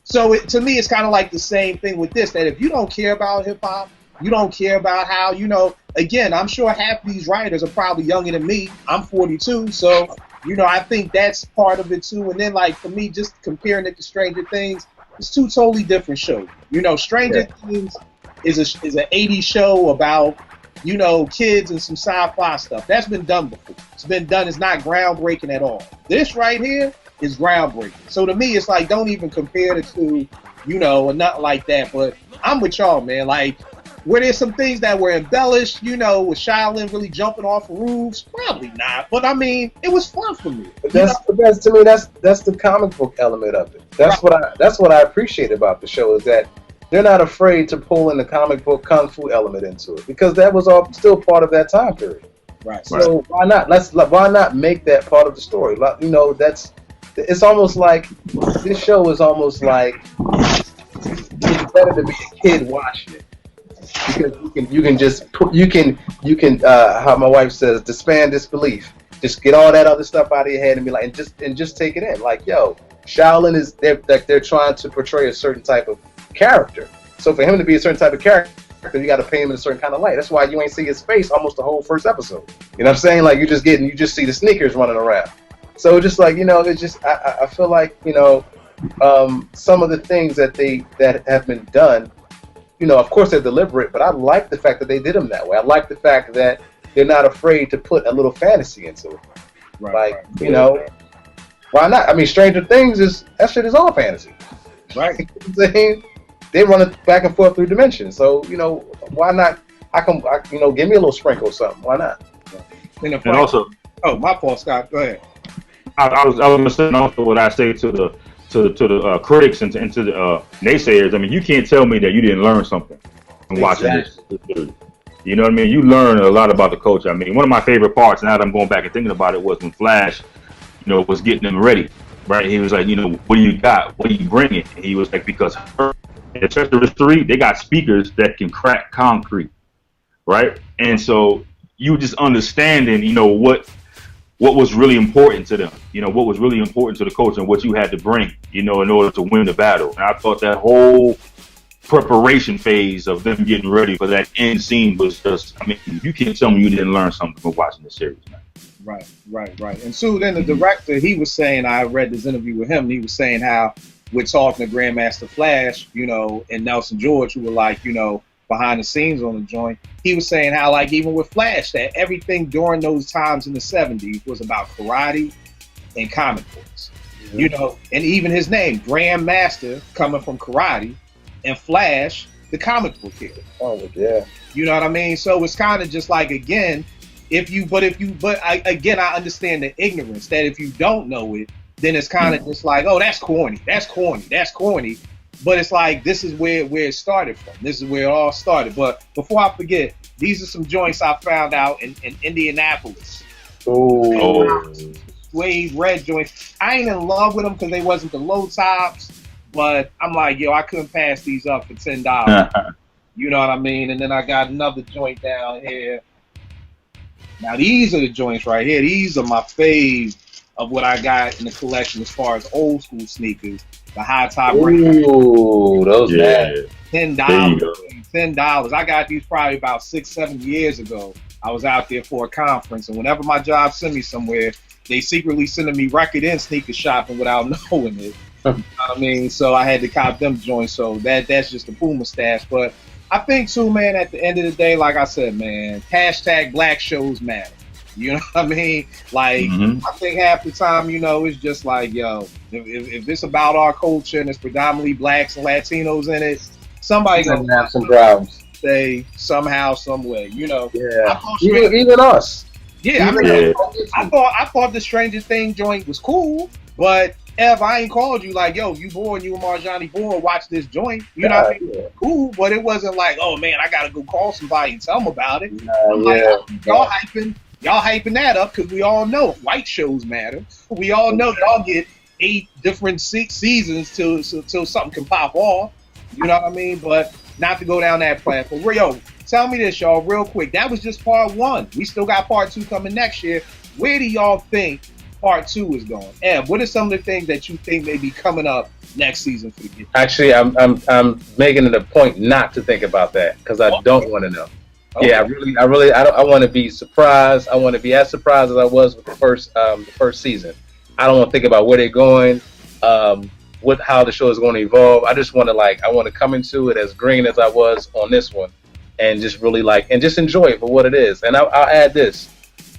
So to me, it's kind of like the same thing with this, that if you don't care about hip-hop, you don't care about how, you know, again, I'm sure half these writers are probably younger than me. I'm 42, so, you know, I think that's part of it too. And then, like, for me, just comparing it to Stranger Things, it's two totally different shows. You know, Stranger Things is an 80s show about, you know, kids and some sci-fi stuff. That's been done before. It's been done. It's not groundbreaking at all. This right here is groundbreaking. So to me, it's like, don't even compare the two, you know, or nothing like that. But I'm with y'all, man. Like, were there some things that were embellished, you know, with Shaolin really jumping off of roofs? Probably not. But I mean, it was fun for me. But that's to me, that's the comic book element of it. That's what I appreciate about the show, is that they're not afraid to pull in the comic book kung fu element into it, because that was all still part of that time period. Right. So why not? Why not make that part of the story? You know, it's almost like this show is almost like it's better to be a kid watching it, because you can how my wife says, disband disbelief. Just get all that other stuff out of your head and be like, and just take it in. Like, yo, Shaolin is they're trying to portray a certain type of character. So for him to be a certain type of character, you got to paint him in a certain kind of light. That's why you ain't see his face almost the whole first episode. You know what I'm saying? Like, you just see the sneakers running around. So just like, you know, it's just I feel like, you know, some of the things that have been done, you know, of course they're deliberate, but I like the fact that they did them that way. I like the fact that they're not afraid to put a little fantasy into it. Right. You know, why not? I mean, Stranger Things that shit is all fantasy. Right. You know what I'm saying? They run it back and forth through dimensions. So, you know, why not? You know, give me a little sprinkle or something. Why not? And also, oh, my fault, Scott. Go ahead. I was going to say also what I say to the critics and to the naysayers. I mean, you can't tell me that you didn't learn something from watching this series. You know what I mean? You learn a lot about the culture. I mean, one of my favorite parts, now that I'm going back and thinking about it, was when Flash, you know, was getting them ready. Right? He was like, you know, what do you got? What are you bringing? And he was like, because in Treacherous 3, they got speakers that can crack concrete, right? And so you just understanding, you know, what was really important to them, you know, what was really important to the culture and what you had to bring, you know, in order to win the battle. And I thought that whole preparation phase of them getting ready for that end scene was just, I mean, you can't tell me you didn't learn something from watching the series, man. Right. And so then the director, he was saying, I read this interview with him, and he was saying how we're talking to Grandmaster Flash, you know, and Nelson George, who were like, you know, behind the scenes on the joint. He was saying how, like, even with Flash, that everything during those times in the 70s was about karate and comic books. Mm-hmm. You know, and even his name, Grandmaster, coming from karate, and Flash, the comic book hero. Oh, yeah. You know what I mean? So it's kind of just like, again, I understand the ignorance that if you don't know it, then it's kind of just like, oh, that's corny. But it's like, this is where it started from. This is where it all started. But before I forget, these are some joints I found out in Indianapolis. Oh. Suede red joints. I ain't in love with them because they wasn't the low tops. But I'm like, yo, I couldn't pass these up for $10. You know what I mean? And then I got another joint down here. Now, these are the joints right here. These are my fave of what I got in the collection as far as old school sneakers. The high top. Ooh, those bad. $10. I got these probably about 6-7 years ago. I was out there for a conference, and whenever my job sent me somewhere, they secretly sending me record and sneaker shopping without knowing it. You know what I mean? So I had to cop them joints. So that's just the Puma stash. But I think too, man, at the end of the day, like I said, man, hashtag black shows matter. You know what I mean? Like, Mm-hmm. I think half the time, you know, it's just like, yo, if it's about our culture and it's predominantly blacks and Latinos in it, somebody's Gonna gonna have some problems. say somehow, some way, you know. Yeah, I thought Stranger- even us. yeah, I Even mean, us. I thought the Stranger Thing joint was cool, but Ev, I ain't called you like, yo, you bored, you and Marjani bored, watch this joint. You know what I mean? Yeah. Cool, but it wasn't like, oh man, I gotta go call somebody and tell them about it. Yeah. Y'all hyping that up because we all know white shows matter. We all know y'all get 8 different seasons till something can pop off. You know what I mean? But not to go down that platform. Yo, tell me this, y'all, real quick. That was just part 1. We still got part 2 coming next year. Where do y'all think part 2 is going? And what are some of the things that you think may be coming up next season for the Get? Actually, I'm making it a point not to think about that because I don't want to know. Okay. Yeah, I want to be surprised. I want to be as surprised as I was with the first season. I don't want to think about where they're going, how the show is going to evolve. I just want to come into it as green as I was on this one, and just really and just enjoy it for what it is. And I'll add this,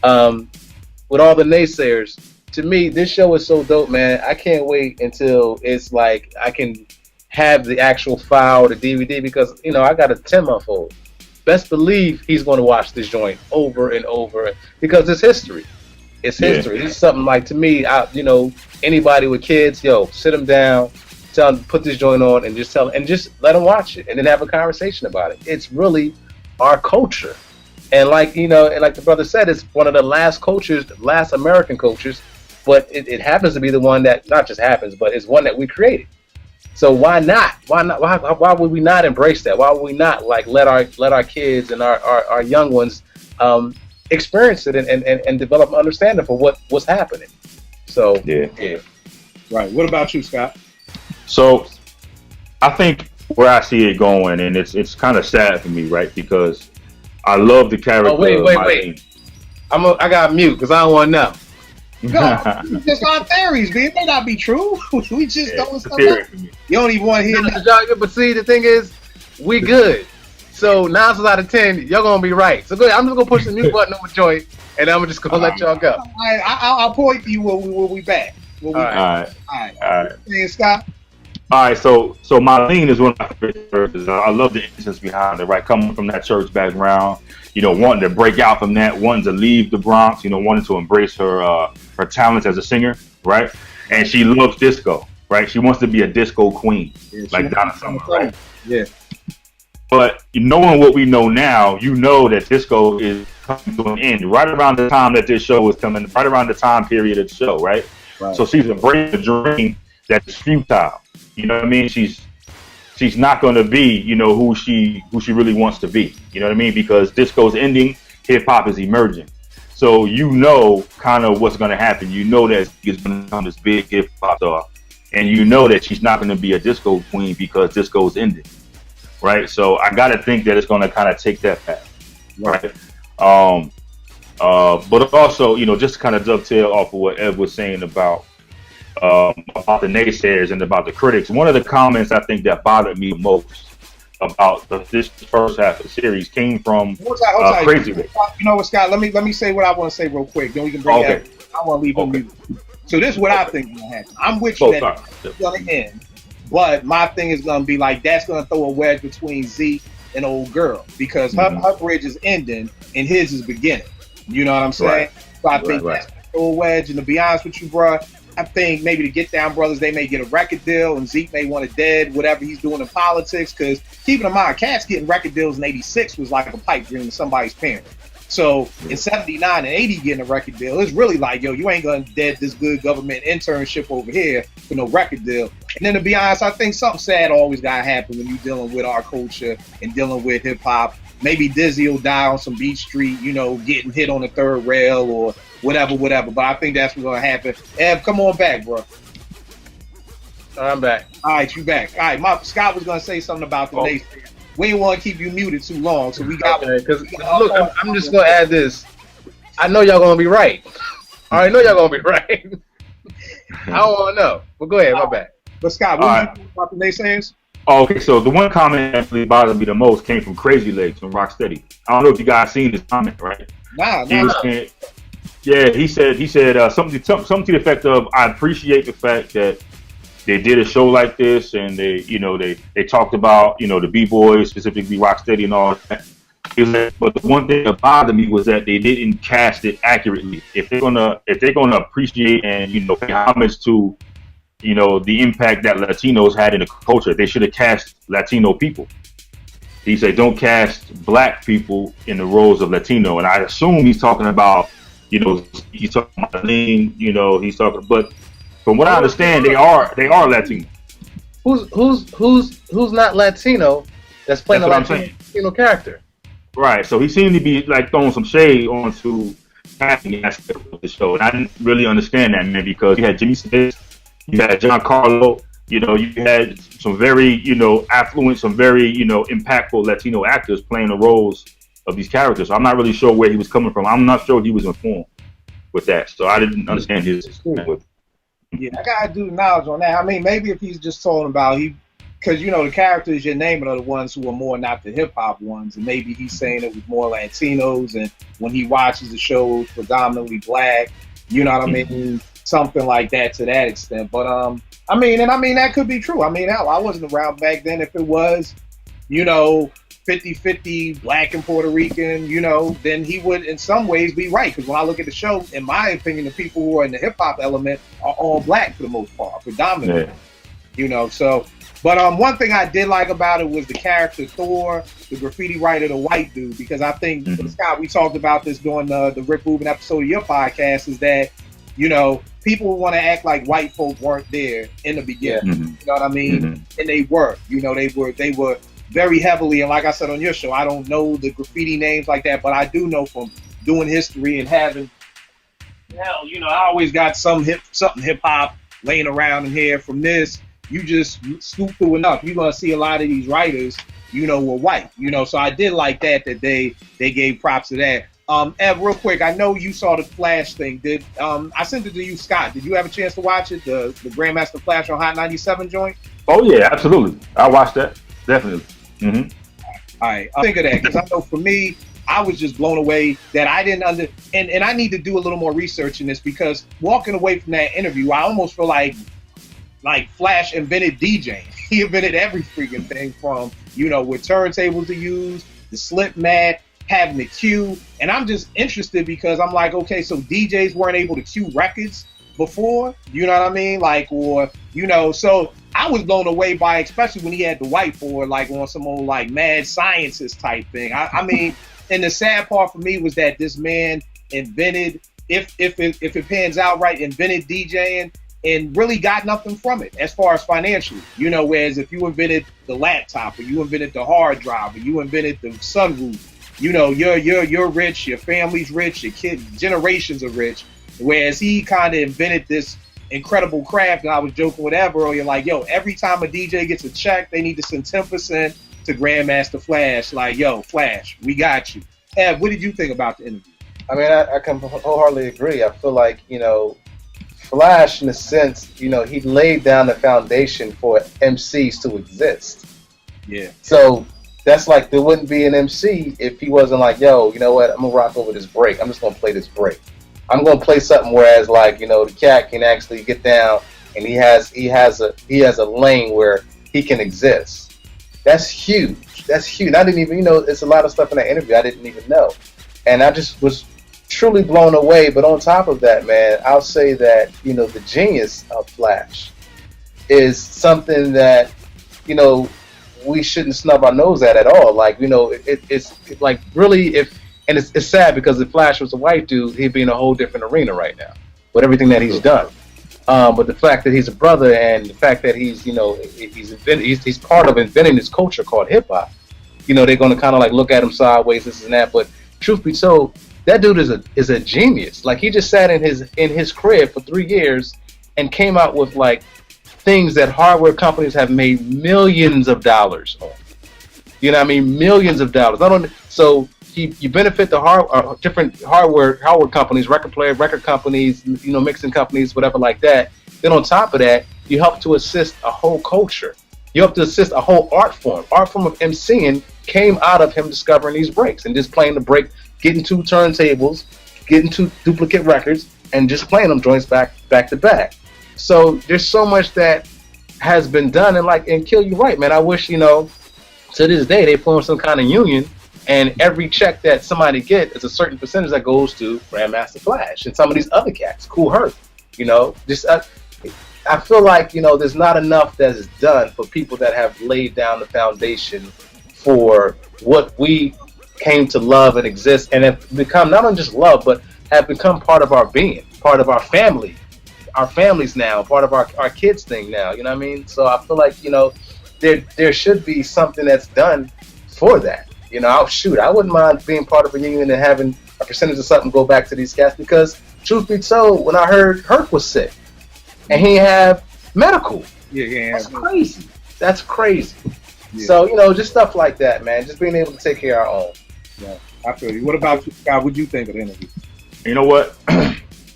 with all the naysayers, to me, this show is so dope, man. I can't wait until it's like I can have the actual file or the DVD because I got a 10-month-old. Best believe he's going to watch this joint over and over because it's history. It's history. It's something like, to me, anybody with kids, sit them down, tell them, put this joint on, and just let them watch it, and then have a conversation about it. It's really our culture, and like the brother said, it's one of the last American cultures, but it happens to be the one that not just happens, but it's one that we created. So why not? Why would we not embrace that? Why would we not let our kids and our young ones experience it and develop an understanding for what's happening? So yeah. Right. What about you, Scott? So I think where I see it going, and it's kind of sad for me, right? Because I love the character. Oh wait. I got mute because I don't want to know. No, just our theories, man. It may not be true. We just don't stuff up. You don't even want to hear that. But see, the thing is, we good. So 9 out of 10, y'all gonna be right. So go ahead. I'm just gonna push the mute button on the joint, and I'm just gonna let y'all go. I'll point to you when we back. All right. Hey, Scott. All right, so Marlene is one of my favorite characters. I love the innocence behind it, right? Coming from that church background, wanting to break out from that, wanting to leave the Bronx, wanting to embrace her talents as a singer, right? And she loves disco, right? She wants to be a disco queen, like Donna Summer, right? Yeah. But knowing what we know now, that disco is coming to an end right around the time that this show is coming, right around the time period of the show, right? So she's embracing the dream that is futile. You know what I mean? She's not going to be, who she really wants to be. You know what I mean? Because disco's ending, hip hop is emerging. So kind of what's going to happen. That she's going to become this big hip hop star, and that she's not going to be a disco queen because disco's ending, right? So I got to think that it's going to kind of take that path, right? But also, just to kind of dovetail off of what Ev was saying about the naysayers and about the critics. One of the comments I think that bothered me most about this first half of the series came from Crazy Rich. You know what, Scott? Let me say what I want to say real quick. Then we can bring that. I want to leave on mute. So this is what I think is going to happen. I'm with you that it's going to end, but my thing is going to be like that's going to throw a wedge between Zeke and old girl because her bridge is ending and his is beginning. You know what I'm saying? So I think that's going to throw a wedge. And to be honest with you, bro, I think maybe the Get Down Brothers, they may get a record deal, and Zeke may want it dead, whatever he's doing in politics, because keeping in mind, Cats getting record deals in 86 was like a pipe dream to somebody's parent. So in 79 and 80 getting a record deal, it's really like, yo, you ain't going to dead this good government internship over here for no record deal. And then to be honest, I think something sad always got to happen when you're dealing with our culture and dealing with hip-hop. Maybe Dizzy will die on some beach street, getting hit on the third rail or whatever. But I think that's what's going to happen. Ev, come on back, bro. I'm back. All right, you back. All right, Scott was going to say something about the naysayers. We didn't want to keep you muted too long, so we got... Because, look, I'm just going to add this. I know y'all going to be right. I already know y'all going to be right. I don't want to know. But go ahead, my bad. But Scott, what do you think about the naysayers? Okay, so the one comment that actually bothered me the most came from Crazy Legs from Rocksteady. I don't know if you guys seen this comment, right? Nah. Yeah, he said something to the effect of, I appreciate the fact that they did a show like this, and they talked about the B-boys, specifically Rocksteady and all that. He was like, but the one thing that bothered me was that they didn't cast it accurately. If they're gonna appreciate and pay homage to the impact that Latinos had in the culture, they should have cast Latino people. He said, don't cast black people in the roles of Latino, and I assume he's talking about he's talking about lean, he's talking, but from what I understand, they are Latino. Who's not Latino that's playing a Latino character? Right. So he seemed to be like throwing some shade onto casting aspect of the show, and I didn't really understand that, man, because you had Jimmy Smith, you had Giancarlo, you had some very affluent, some very impactful Latino actors playing the roles of these characters. So I'm not really sure where he was coming from. I'm not sure he was informed with that, so I didn't understand his with. Yeah, I gotta do knowledge on that. I mean, maybe if he's just talking about because the characters you're naming are the ones who are more not the hip hop ones, and maybe he's saying it was more Latinos, and when he watches the show, it's predominantly black. You know what I mean? Something like that to that extent. But I mean that could be true. I mean, hell, I wasn't around back then. If it was, 50-50 black and Puerto Rican, then he would in some ways be right. Because when I look at the show, in my opinion, the people who are in the hip hop element are all black for the most part, predominantly. Yeah. So, but one thing I did like about it was the character Thor, the graffiti writer, the white dude. Because I think, Scott, we talked about this during the Rick Rubin episode of your podcast, is that people want to act like white folk weren't there in the beginning. Mm-hmm. You know what I mean? And they were. They were very heavily, and like I said on your show, I don't know the graffiti names like that, but I do know from doing history and having, I always got something hip hop laying around in here. From this, you just scoop through enough, you're gonna see a lot of these writers, were white. So I did like that they gave props to that. Ed, real quick, I know you saw the Flash thing. I sent it to you, Scott? Did you have a chance to watch it? The Grandmaster Flash on Hot 97 joint? Oh yeah, absolutely. I watched that. Definitely. Mm-hmm. All right, I'll think of that, because I know for me, I was just blown away that I didn't and I need to do a little more research in this, because walking away from that interview, I almost feel like Flash invented DJing. He invented every freaking thing from, with turntables to use, the slip mat, having the cue. And I'm just interested because I'm like, okay, so DJs weren't able to cue records before, you know what I mean? So I was blown away by, especially when he had the whiteboard, on some old mad scientist type thing. I mean, and the sad part for me was that this man invented, if it pans out right, invented DJing and really got nothing from it as far as financially. Whereas if you invented the laptop, or you invented the hard drive, or you invented the sunroof, you're rich, your family's rich, your kids, generations are rich. Whereas he kind of invented this incredible craft, and I was joking with Ed earlier, every time a DJ gets a check, they need to send 10% to Grandmaster Flash. Flash, we got you. Ed, what did you think about the interview? I mean, I can wholeheartedly agree. I feel like, Flash, in a sense, he laid down the foundation for MCs to exist. Yeah. So that's there wouldn't be an MC if he wasn't yo, you know what, I'm going to rock over this break. I'm just going to play this break. I'm going to play something whereas the cat can actually get down, and he has a lane where he can exist. That's huge. I didn't even, it's a lot of stuff in that interview I didn't even know. And I just was truly blown away. But on top of that, man, I'll say that, the genius of Flash is something that, we shouldn't snub our nose at all. It's really, and it's sad because if Flash was a white dude, he'd be in a whole different arena right now with everything that he's done. But the fact that he's a brother, and the fact that he's part of inventing this culture called hip hop, they're going to kind of look at him sideways, this and that. But truth be told, that dude is a genius. He just sat in his crib for 3 years and came out with things that hardware companies have made millions of dollars on. Millions of dollars. So you benefit the different hardware companies, record companies, mixing companies, whatever like that. Then on top of that, you help to assist a whole culture. You help to assist a whole art form. Art form of MCing came out of him discovering these breaks and just playing the break, getting 2 turntables, getting two duplicate records and just playing them joints back to back. So there's so much that has been done, and Kill, you right, man. I wish, to this day they form some kind of union, and every check that somebody get is a certain percentage that goes to Grandmaster Flash and some of these other cats, Cool Herc. I feel like, there's not enough that is done for people that have laid down the foundation for what we came to love and exist, and have become not only just love, but have become part of our being, part of our family, our families now, part of our kids thing now. You know what I mean? So I feel like, there should be something that's done for that. I wouldn't mind being part of a union and having a percentage of something go back to these cats, because truth be told, when I heard Herc was sick and he had medical, that's crazy. Yeah. So, just stuff like that, man. Just being able to take care of our own. Yeah, I feel you. What about you, Scott? What'd you think of the interview? You know what?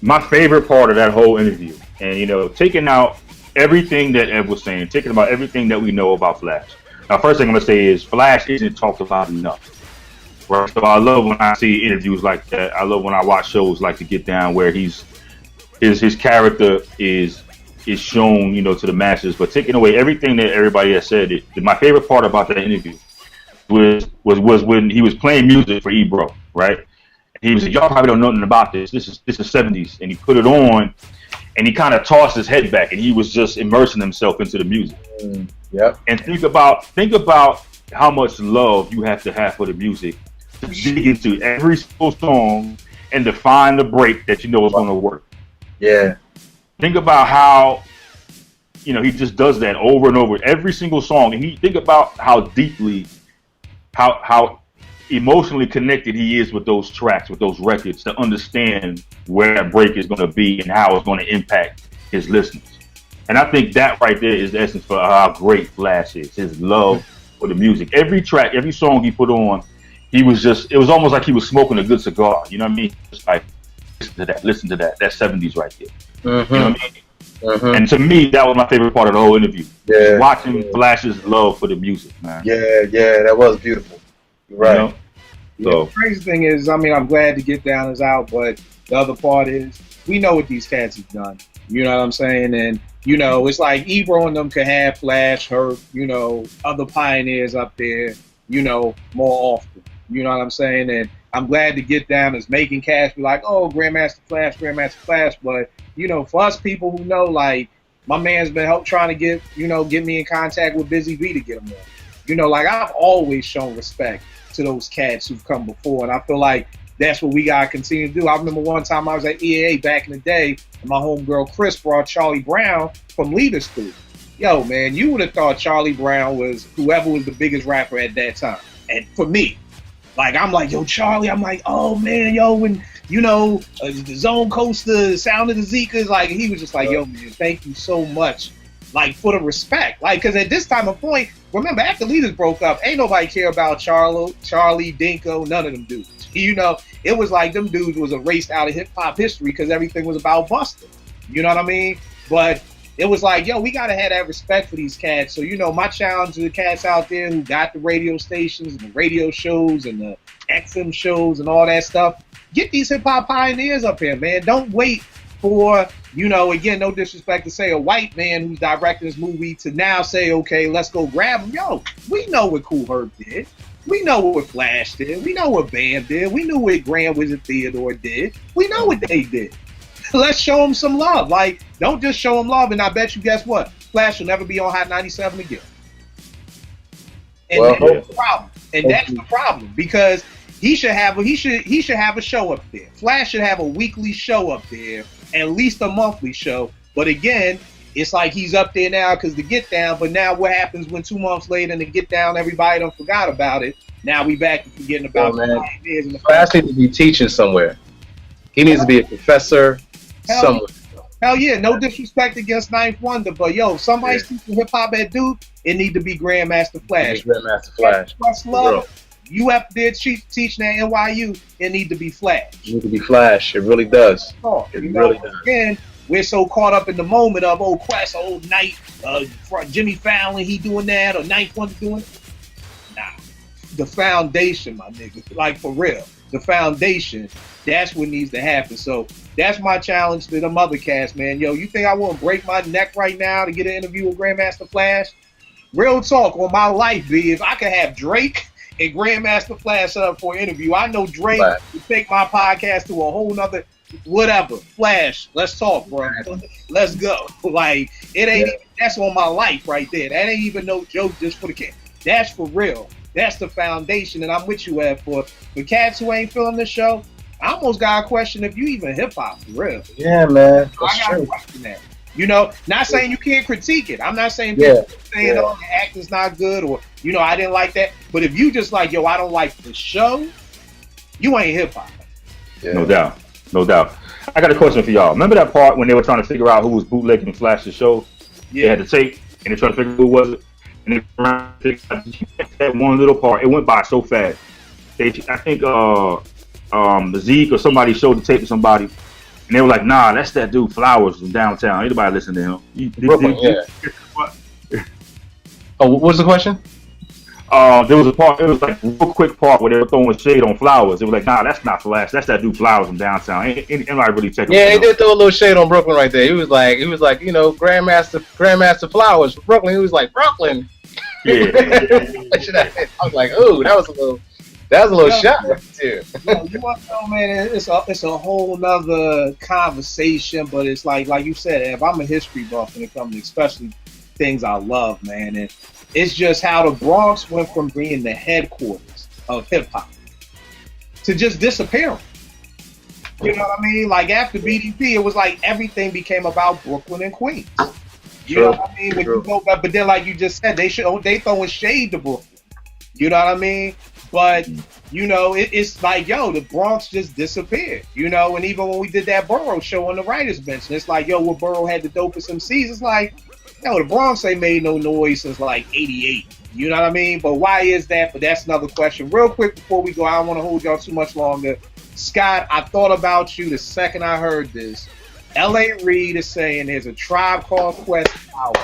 My favorite part of that whole interview, and, taking out everything that Ed was saying, taking about everything that we know about Flash. Now, first thing I'm going to say is Flash isn't talked about enough. Right? So I love when I see interviews like that. I love when I watch shows like The Get Down, where his character is shown, to the masses. But taking away everything that everybody has said, my favorite part about that interview was when he was playing music for Ebro, right? He was like, y'all probably don't know nothing about this. This is 70s, and he put it on, and he kind of tossed his head back, and he was just immersing himself into the music. Yep. And think about how much love you have to have for the music to dig into every single song and to find the break that you know is going to work. Yeah. Think about how, he just does that over and over every single song, and think about how deeply, how emotionally connected he is with those tracks, with those records, to understand where that break is going to be and how it's going to impact his listeners. And I think that right there is the essence for how great Flash is, his love for the music. Every track, every song he put on, it was almost like he was smoking a good cigar. You know what I mean? Just like, listen to that. That's 70s right there. Mm-hmm. You know what I mean? Mm-hmm. And to me, that was my favorite part of the whole interview. Yeah. Watching Flash's love for the music, man. Yeah, that was beautiful. Right. So the crazy thing is, I'm glad To Get Down is out, but the other part is, we know what these cats have done. You know what I'm saying? And, it's like Ebro and them could have Flash, Herc, other pioneers up there, more often. You know what I'm saying? And I'm glad To Get Down is making cats be like, oh, Grandmaster Flash. But, for us people who know, like, my man's been trying to get me in contact with Busy B to get him on. I've always shown respect to those cats who've come before, and I feel like that's what we gotta continue to do. I remember one time I was at EAA back in the day, and my homegirl Chris brought Charlie Brown from Leader School. Yo, man, you would have thought Charlie Brown was whoever was the biggest rapper at that time. And for me, I'm like, yo, Charlie, I'm like, oh man, yo, when the Zone Coaster, Sound of the Zekas, he was just like, yo, man, thank you so much, for the respect, because at this time of point, remember, after Leaders broke up, ain't nobody care about Charlie, Dinko, none of them dudes. It was like them dudes was erased out of hip hop history because everything was about Busta. You know what I mean? But it was like, yo, we gotta have that respect for these cats. So, my challenge to the cats out there who got the radio stations and the radio shows and the XM shows and all that stuff, get these hip hop pioneers up here, man. Don't wait for, again, no disrespect to say a white man who's directing this movie to now say, okay, let's go grab him. Yo, we know what Cool Herc did. We know what Flash did. We know what Bam did. We knew what Grand Wizard Theodore did. We know what they did. Let's show them some love. Don't just show them love, and I bet you, guess what? Flash will never be on Hot 97 again. And that's the problem. And that's the problem, because he should have a show up there. Flash should have a weekly show up there, at least a monthly show. But again, it's like he's up there now because The Get Down, but now what happens when 2 months later and The Get Down, everybody done forgot about it. Now we back to forgetting about the Flash needs to be teaching somewhere. He needs to be a professor somewhere. Hell yeah, no disrespect against Ninth Wonder, but yo, somebody's teaching hip hop at Duke, it need to be Grandmaster Flash. Grandmaster Flash. Plus love. You up there teaching at NYU, it need to be Flash. It need to be Flash. It really does. It really does. Again, we're so caught up in the moment of, oh, Quest, oh, Night, Jimmy Fallon, he doing that, or Ninth Wonder doing it. Nah. the foundation, my nigga. Like, for real. The foundation, that's what needs to happen. So that's my challenge to them other cats, man. Yo, you think I won't break my neck right now to get an interview with Grandmaster Flash? Real talk on my life, B. If I could have Drake and Grandmaster Flash set up for an interview, I know Drake would take my podcast to a whole nother whatever. Flash, let's talk, bro. Let's go. Like, it ain't even, that's on my life right there. That ain't even no joke just for the cat. That's for real. That's the foundation, and I'm with you at for cats who ain't feeling the show. I almost got a question if you even hip hop for real. Yeah, man. I got a question that. You know, not saying you can't critique it. I'm not saying saying oh, the acting's not good or I didn't like that. But if you just like, yo, I don't like the show, you ain't hip hop. Yeah. No doubt. No doubt. I got a question for y'all. Remember that part when they were trying to figure out who was bootlegging Flash's show? Yeah. They had the tape and they tried to figure out who was it. And they that one little part, it went by so fast. I think Zeke or somebody showed the tape to somebody, and they were like, "Nah, that's that dude Flowers from downtown. Anybody listen to him?" Brooklyn, Oh, what was the question? There was a part. It was like a real quick part where they were throwing shade on Flowers. They were like, "Nah, that's not Flash. That's that dude Flowers from downtown." Anybody really check? Yeah, he did throw a little shade on Brooklyn right there. He was like, Grandmaster Flowers from Brooklyn. He was like, Brooklyn. Yeah. I was like, ooh, that was a little shot right there. You want to know, man? It's a whole nother conversation, but it's like you said, if I'm a history buff when it comes to especially things I love, man, and it's just how the Bronx went from being the headquarters of hip hop to just disappearing. You know what I mean? Like after BDP, it was like everything became about Brooklyn and Queens. You know what I mean? When you go back, but then like you just said, they throwing shade to Brooklyn. You know what I mean? But it's like, yo, the Bronx just disappeared. And even when we did that Borough show on the writers' bench, and it's like, yo, what Borough had the dopest MCs? It's like, yo, the Bronx ain't made no noise since like '88. You know what I mean? But why is that? But that's another question. Real quick before we go, I don't want to hold y'all too much longer. Scott, I thought about you the second I heard this. L.A. Reid is saying there's a Tribe Called Quest album.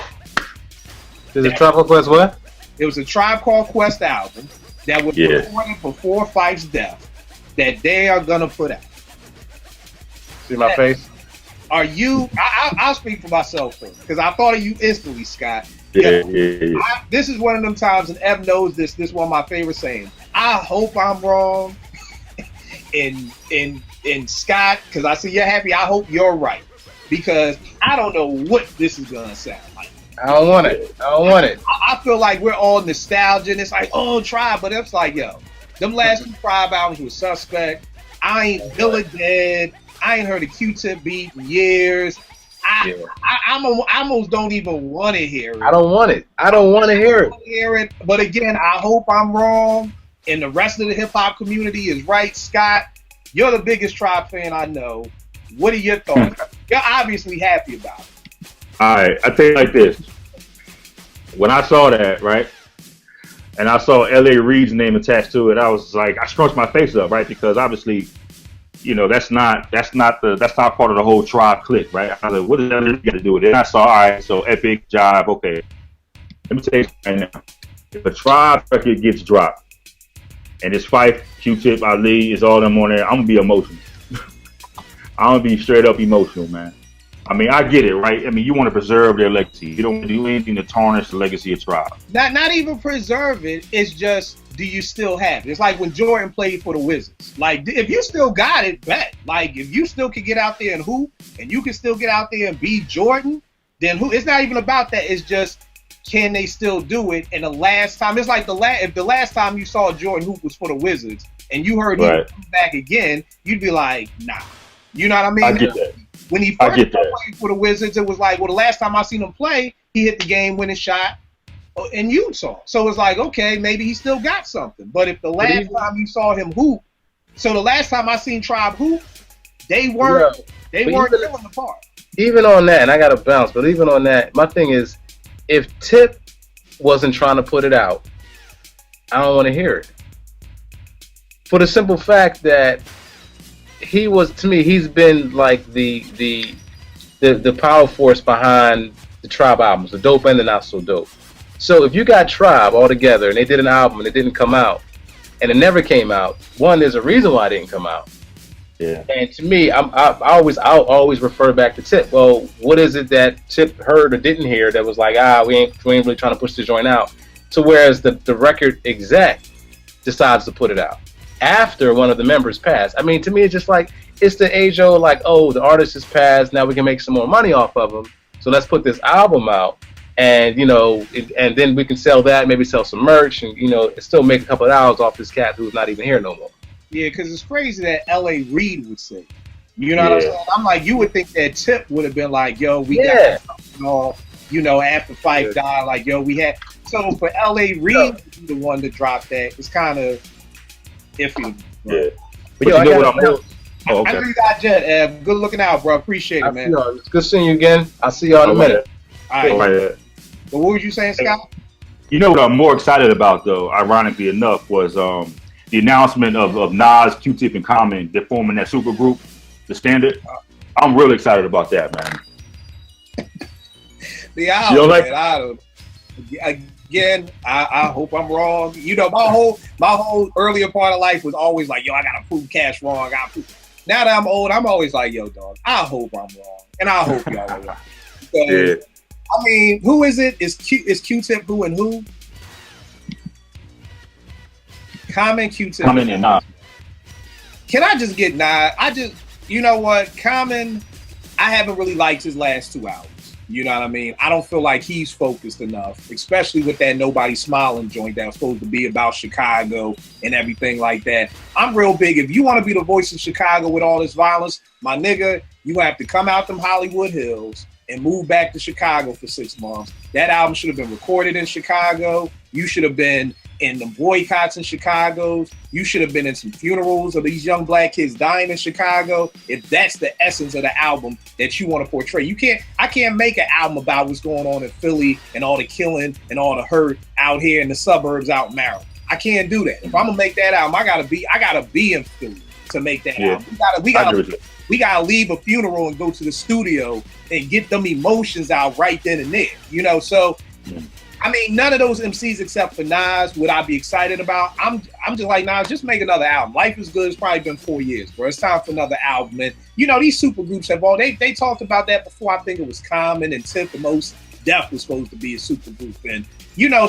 There's a Tribe Called Quest what? It was a Tribe Called Quest album that was recorded before Fife's death that they are going to put out. See my face? Are you... I'll speak for myself first because I thought of you instantly, Scott. Yeah. This is one of them times, and Ev knows this. This is one of my favorite sayings. I hope I'm wrong. And Scott, because I see you're happy, I hope you're right. Because I don't know what this is going to sound like. I don't want it. I feel like we're all nostalgia, and it's like, oh, Tribe. But it's like, yo, them last two Tribe albums was Suspect. I ain't Villa Dead. I ain't heard a Q-Tip beat in years. I almost don't even want to hear it. I don't want it. I don't want to hear it. But again, I hope I'm wrong, and the rest of the hip-hop community is right. Scott, you're the biggest Tribe fan I know. What are your thoughts? You're obviously happy about it. All right, I tell you like this. When I saw that, right, and I saw L.A. Reid's name attached to it, I was like, I scrunched my face up, right, because obviously, that's not part of the whole Tribe clique, right? I was like, what does L.A. Reid got to do with it? And I saw, all right, so Epic, Jive, okay. Let me tell you something right now. If a Tribe record gets dropped, and it's Fife, Q-Tip, Ali, is all them on there, I'm gonna be emotional. I'm gonna be straight up emotional, man. I mean, I get it, right? I mean, you want to preserve their legacy. You don't want to do anything to tarnish the legacy of Tribe. Not even preserve it. It's just, do you still have it? It's like when Jordan played for the Wizards. Like, if you still got it, bet. Like, if you still can get out there and hoop, and you can still get out there and be Jordan, then who? It's not even about that. It's just, can they still do it? And the last time, it's like if the last time you saw Jordan hoop was for the Wizards, and you heard him come back again, you'd be like, nah. You know what I mean? I get that. When he first played for the Wizards, it was like, well, the last time I seen him play, he hit the game-winning shot in Utah. So it's like, okay, maybe he still got something. But if the last time you saw him hoop, so the last time I seen Tribe hoop, they weren't killing the part. Even on that, and I got to bounce, but even on that, my thing is, if Tip wasn't trying to put it out, I don't want to hear it. For the simple fact that he was, to me, he's been like the power force behind the Tribe albums, the dope and the not so dope. So if you got Tribe all together and they did an album and it didn't come out, and it never came out. One, there's a reason why it didn't come out. Yeah. And to me, I'll always refer back to Tip. Well, what is it that Tip heard or didn't hear that was like, we ain't really trying to push the joint out? So whereas the record exec decides to put it out after one of the members passed. I mean, to me, it's just like, it's the age old, like, oh, the artist has passed, now we can make some more money off of him. So let's put this album out, and and then we can sell that, maybe sell some merch, and still make a couple of dollars off this cat who's not even here no more. Yeah, because it's crazy that L.A. Reid would say. You know what I'm saying? I'm like, you would think that Tip would have been like, yo, we got something off, after Phife died, like, yo, we had. So for L.A. Reid to be the one to drop that, it's kind of iffy. Yeah. But you know what I'm doing? Oh, okay. I know you got Jet. Good looking out, bro. Appreciate it, man. It's good seeing you again. I'll see y'all in a minute. All right. But what were you saying, Scott? You know what I'm more excited about, though, ironically enough, was the announcement of Nas, Q-Tip, and Common. They're forming that super group, The Standard. I'm really excited about that, man. Again, I hope I'm wrong. My whole earlier part of life was always like, yo, I gotta prove Cash wrong. Now that I'm old, I'm always like, yo, dog, I hope I'm wrong, and I hope y'all are wrong. So, I mean, who is it? Is Q-Tip who and who? Common, Q-Tip. Common and Nas. Can I just get Nas? You know what? Common, I haven't really liked his last 2 albums. You know what I mean? I don't feel like he's focused enough, especially with that Nobody Smiling joint that was supposed to be about Chicago and everything like that. I'm real big. If you want to be the voice of Chicago with all this violence, my nigga, you have to come out them Hollywood Hills and move back to Chicago for 6 months. That album should have been recorded in Chicago. You should have been in the boycotts in Chicago. You should have been in some funerals of these young black kids dying in Chicago. If that's the essence of the album that you want to portray, I can't make an album about what's going on in Philly and all the killing and all the hurt out here in the suburbs out in Maryland. I can't do that. If I'm gonna make that album, I gotta be in Philly to make that album. We gotta leave a funeral and go to the studio and get them emotions out right then and there. So I mean, none of those MCs except for Nas would I be excited about. I'm just like, Nas, just make another album. Life is Good. It's probably been 4 years, bro. It's time for another album. And these super groups have they talked about that before. I think it was Common and Tip and Mos Def was supposed to be a super group. And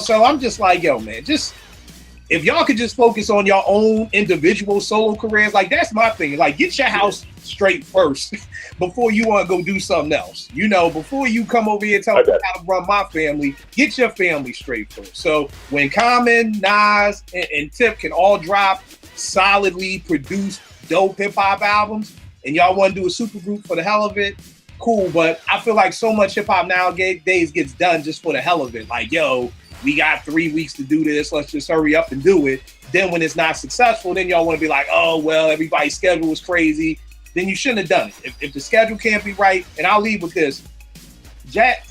so I'm just like, yo, man, just if y'all could just focus on your own individual solo careers, like that's my thing. Like, get your house straight first before you want to go do something else. Before you come over here and tell me how to run my family, get your family straight first. So when Common, Nas, and Tip can all drop solidly produced dope hip hop albums, and y'all want to do a super group for the hell of it, cool. But I feel like so much hip hop nowadays gets done just for the hell of it. Like, yo, we got 3 weeks to do this. Let's just hurry up and do it. Then when it's not successful, then y'all want to be like, oh, well, everybody's schedule was crazy. Then you shouldn't have done it. If the schedule can't be right, and I'll leave with this.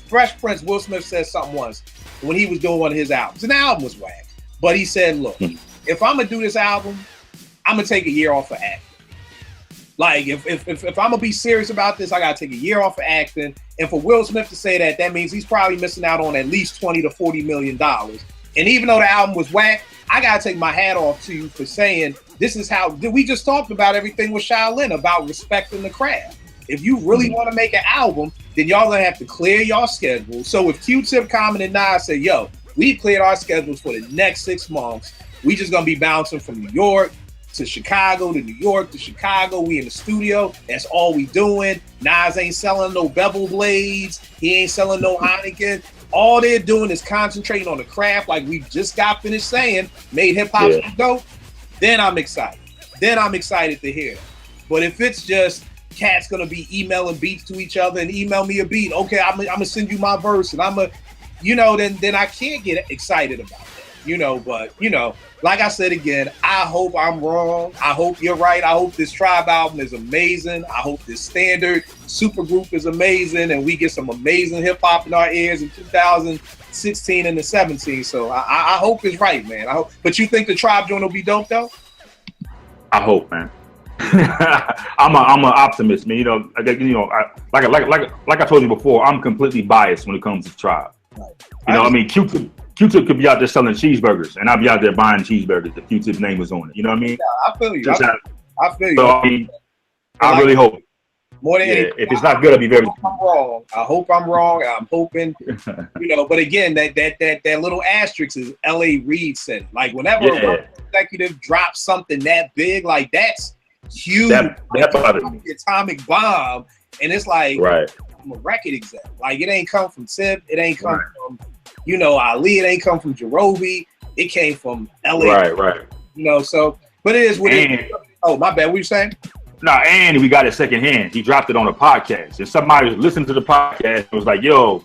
Fresh Prince, Will Smith said something once when he was doing one of his albums. And the album was whack. But he said, look, if I'm going to do this album, I'm going to take a year off of acting. Like, if I'm going to be serious about this, I got to take a year off of acting. And for Will Smith to say that means he's probably missing out on at least $20 to $40 million. And even though the album was whack, I got to take my hat off to you for saying, this is how, we just talked about everything with Shaolin, about respecting the craft. If you really want to make an album, then y'all going to have to clear y'all schedule. So if Q-Tip, Common, and Nas say, yo, we cleared our schedules for the next 6 months, we just going to be bouncing from New York to Chicago, to New York, to Chicago. We in the studio. That's all we doing. Nas ain't selling no bevel blades. He ain't selling no Heineken. All they're doing is concentrating on the craft, like we just got finished saying, made hip hop dope. Then I'm excited. Then I'm excited to hear it. But if it's just cats gonna be emailing beats to each other and email me a beat, okay, I'm gonna send you my verse, and then I can't get excited about that. But like I said again, I hope I'm wrong. I hope you're right. I hope this Tribe album is amazing. I hope this Standard supergroup is amazing, and we get some amazing hip hop in our ears in 2016 and the 17. So I hope it's right, man. But you think the Tribe joint will be dope though? I hope, man. I'm an optimist, man. Like I told you before, I'm completely biased when it comes to Tribe. Right. I mean, Q-Tip Q-Tip could be out there selling cheeseburgers, and I'll be out there buying cheeseburgers if Q-Tip's name was on it. You know what I mean? Yeah, I feel you. I feel you. So I mean, I really hope. More than anything, if it's not good, I'll be very. I'm wrong. I hope I'm wrong. I'm hoping, But again, that little asterisk is L.A. Reid said it. Like whenever a executive drops something that big, like that's huge. That bothers me. Atomic bomb, and it's like, right. I'm a record exec. Like it ain't come from Tip. It ain't come from, Ali. It ain't come from Jerobi. It came from L.A. Right. So, but it is what it is. Oh, my bad. What you saying? No, and we got it secondhand. He dropped it on a podcast. And somebody listened to the podcast and was like, yo,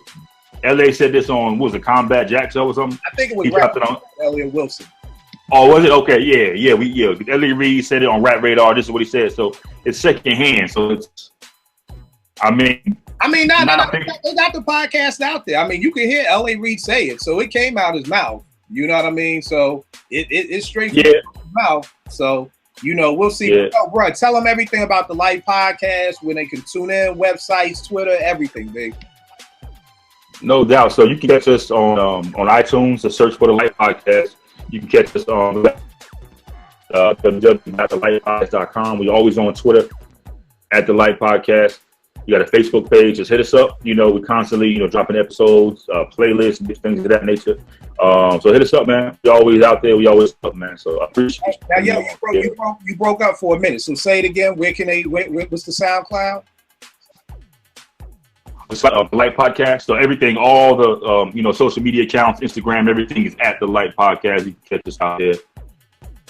LA said this on, what was it, Combat Jack show or something? I think it was dropped it on Elliot Wilson. Oh, was it? Okay, yeah. Elliot Reid said it on Rap Radar. This is what he said. So it's secondhand. So it's, they got the podcast out there. I mean, you can hear L.A. Reid say it. So it came out his mouth. You know what I mean? So it's straight from his mouth. So, we'll see. Yeah. Oh, bro, tell them everything about the Light Podcast, when they can tune in, websites, Twitter, everything, big. No doubt. So you can catch us on iTunes. Search for the Light Podcast. You can catch us on www.thelightpodcast.com. We're always on Twitter at The Light Podcast. You got a Facebook page. Just hit us up. We're constantly, dropping episodes, playlists, things of that nature. So hit us up, man. We always out there. We always up, man. So I appreciate it. Now, you broke up for a minute. So say it again. Where can they? What's the SoundCloud? It's like the Light Podcast. So everything, all the social media accounts, Instagram, everything is at the Light Podcast. You can catch us out there.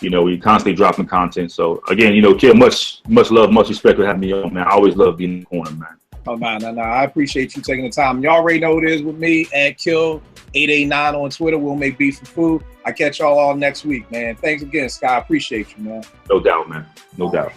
We constantly dropping content. So again, Kid, much love, much respect for having me on, man. I always love being in the corner, man. Oh no. I appreciate you taking the time. Y'all already know what it is with me at Kill889 on Twitter. We'll make beef for food. I catch y'all all next week, man. Thanks again, Sky. I appreciate you, man. No doubt, man. No doubt.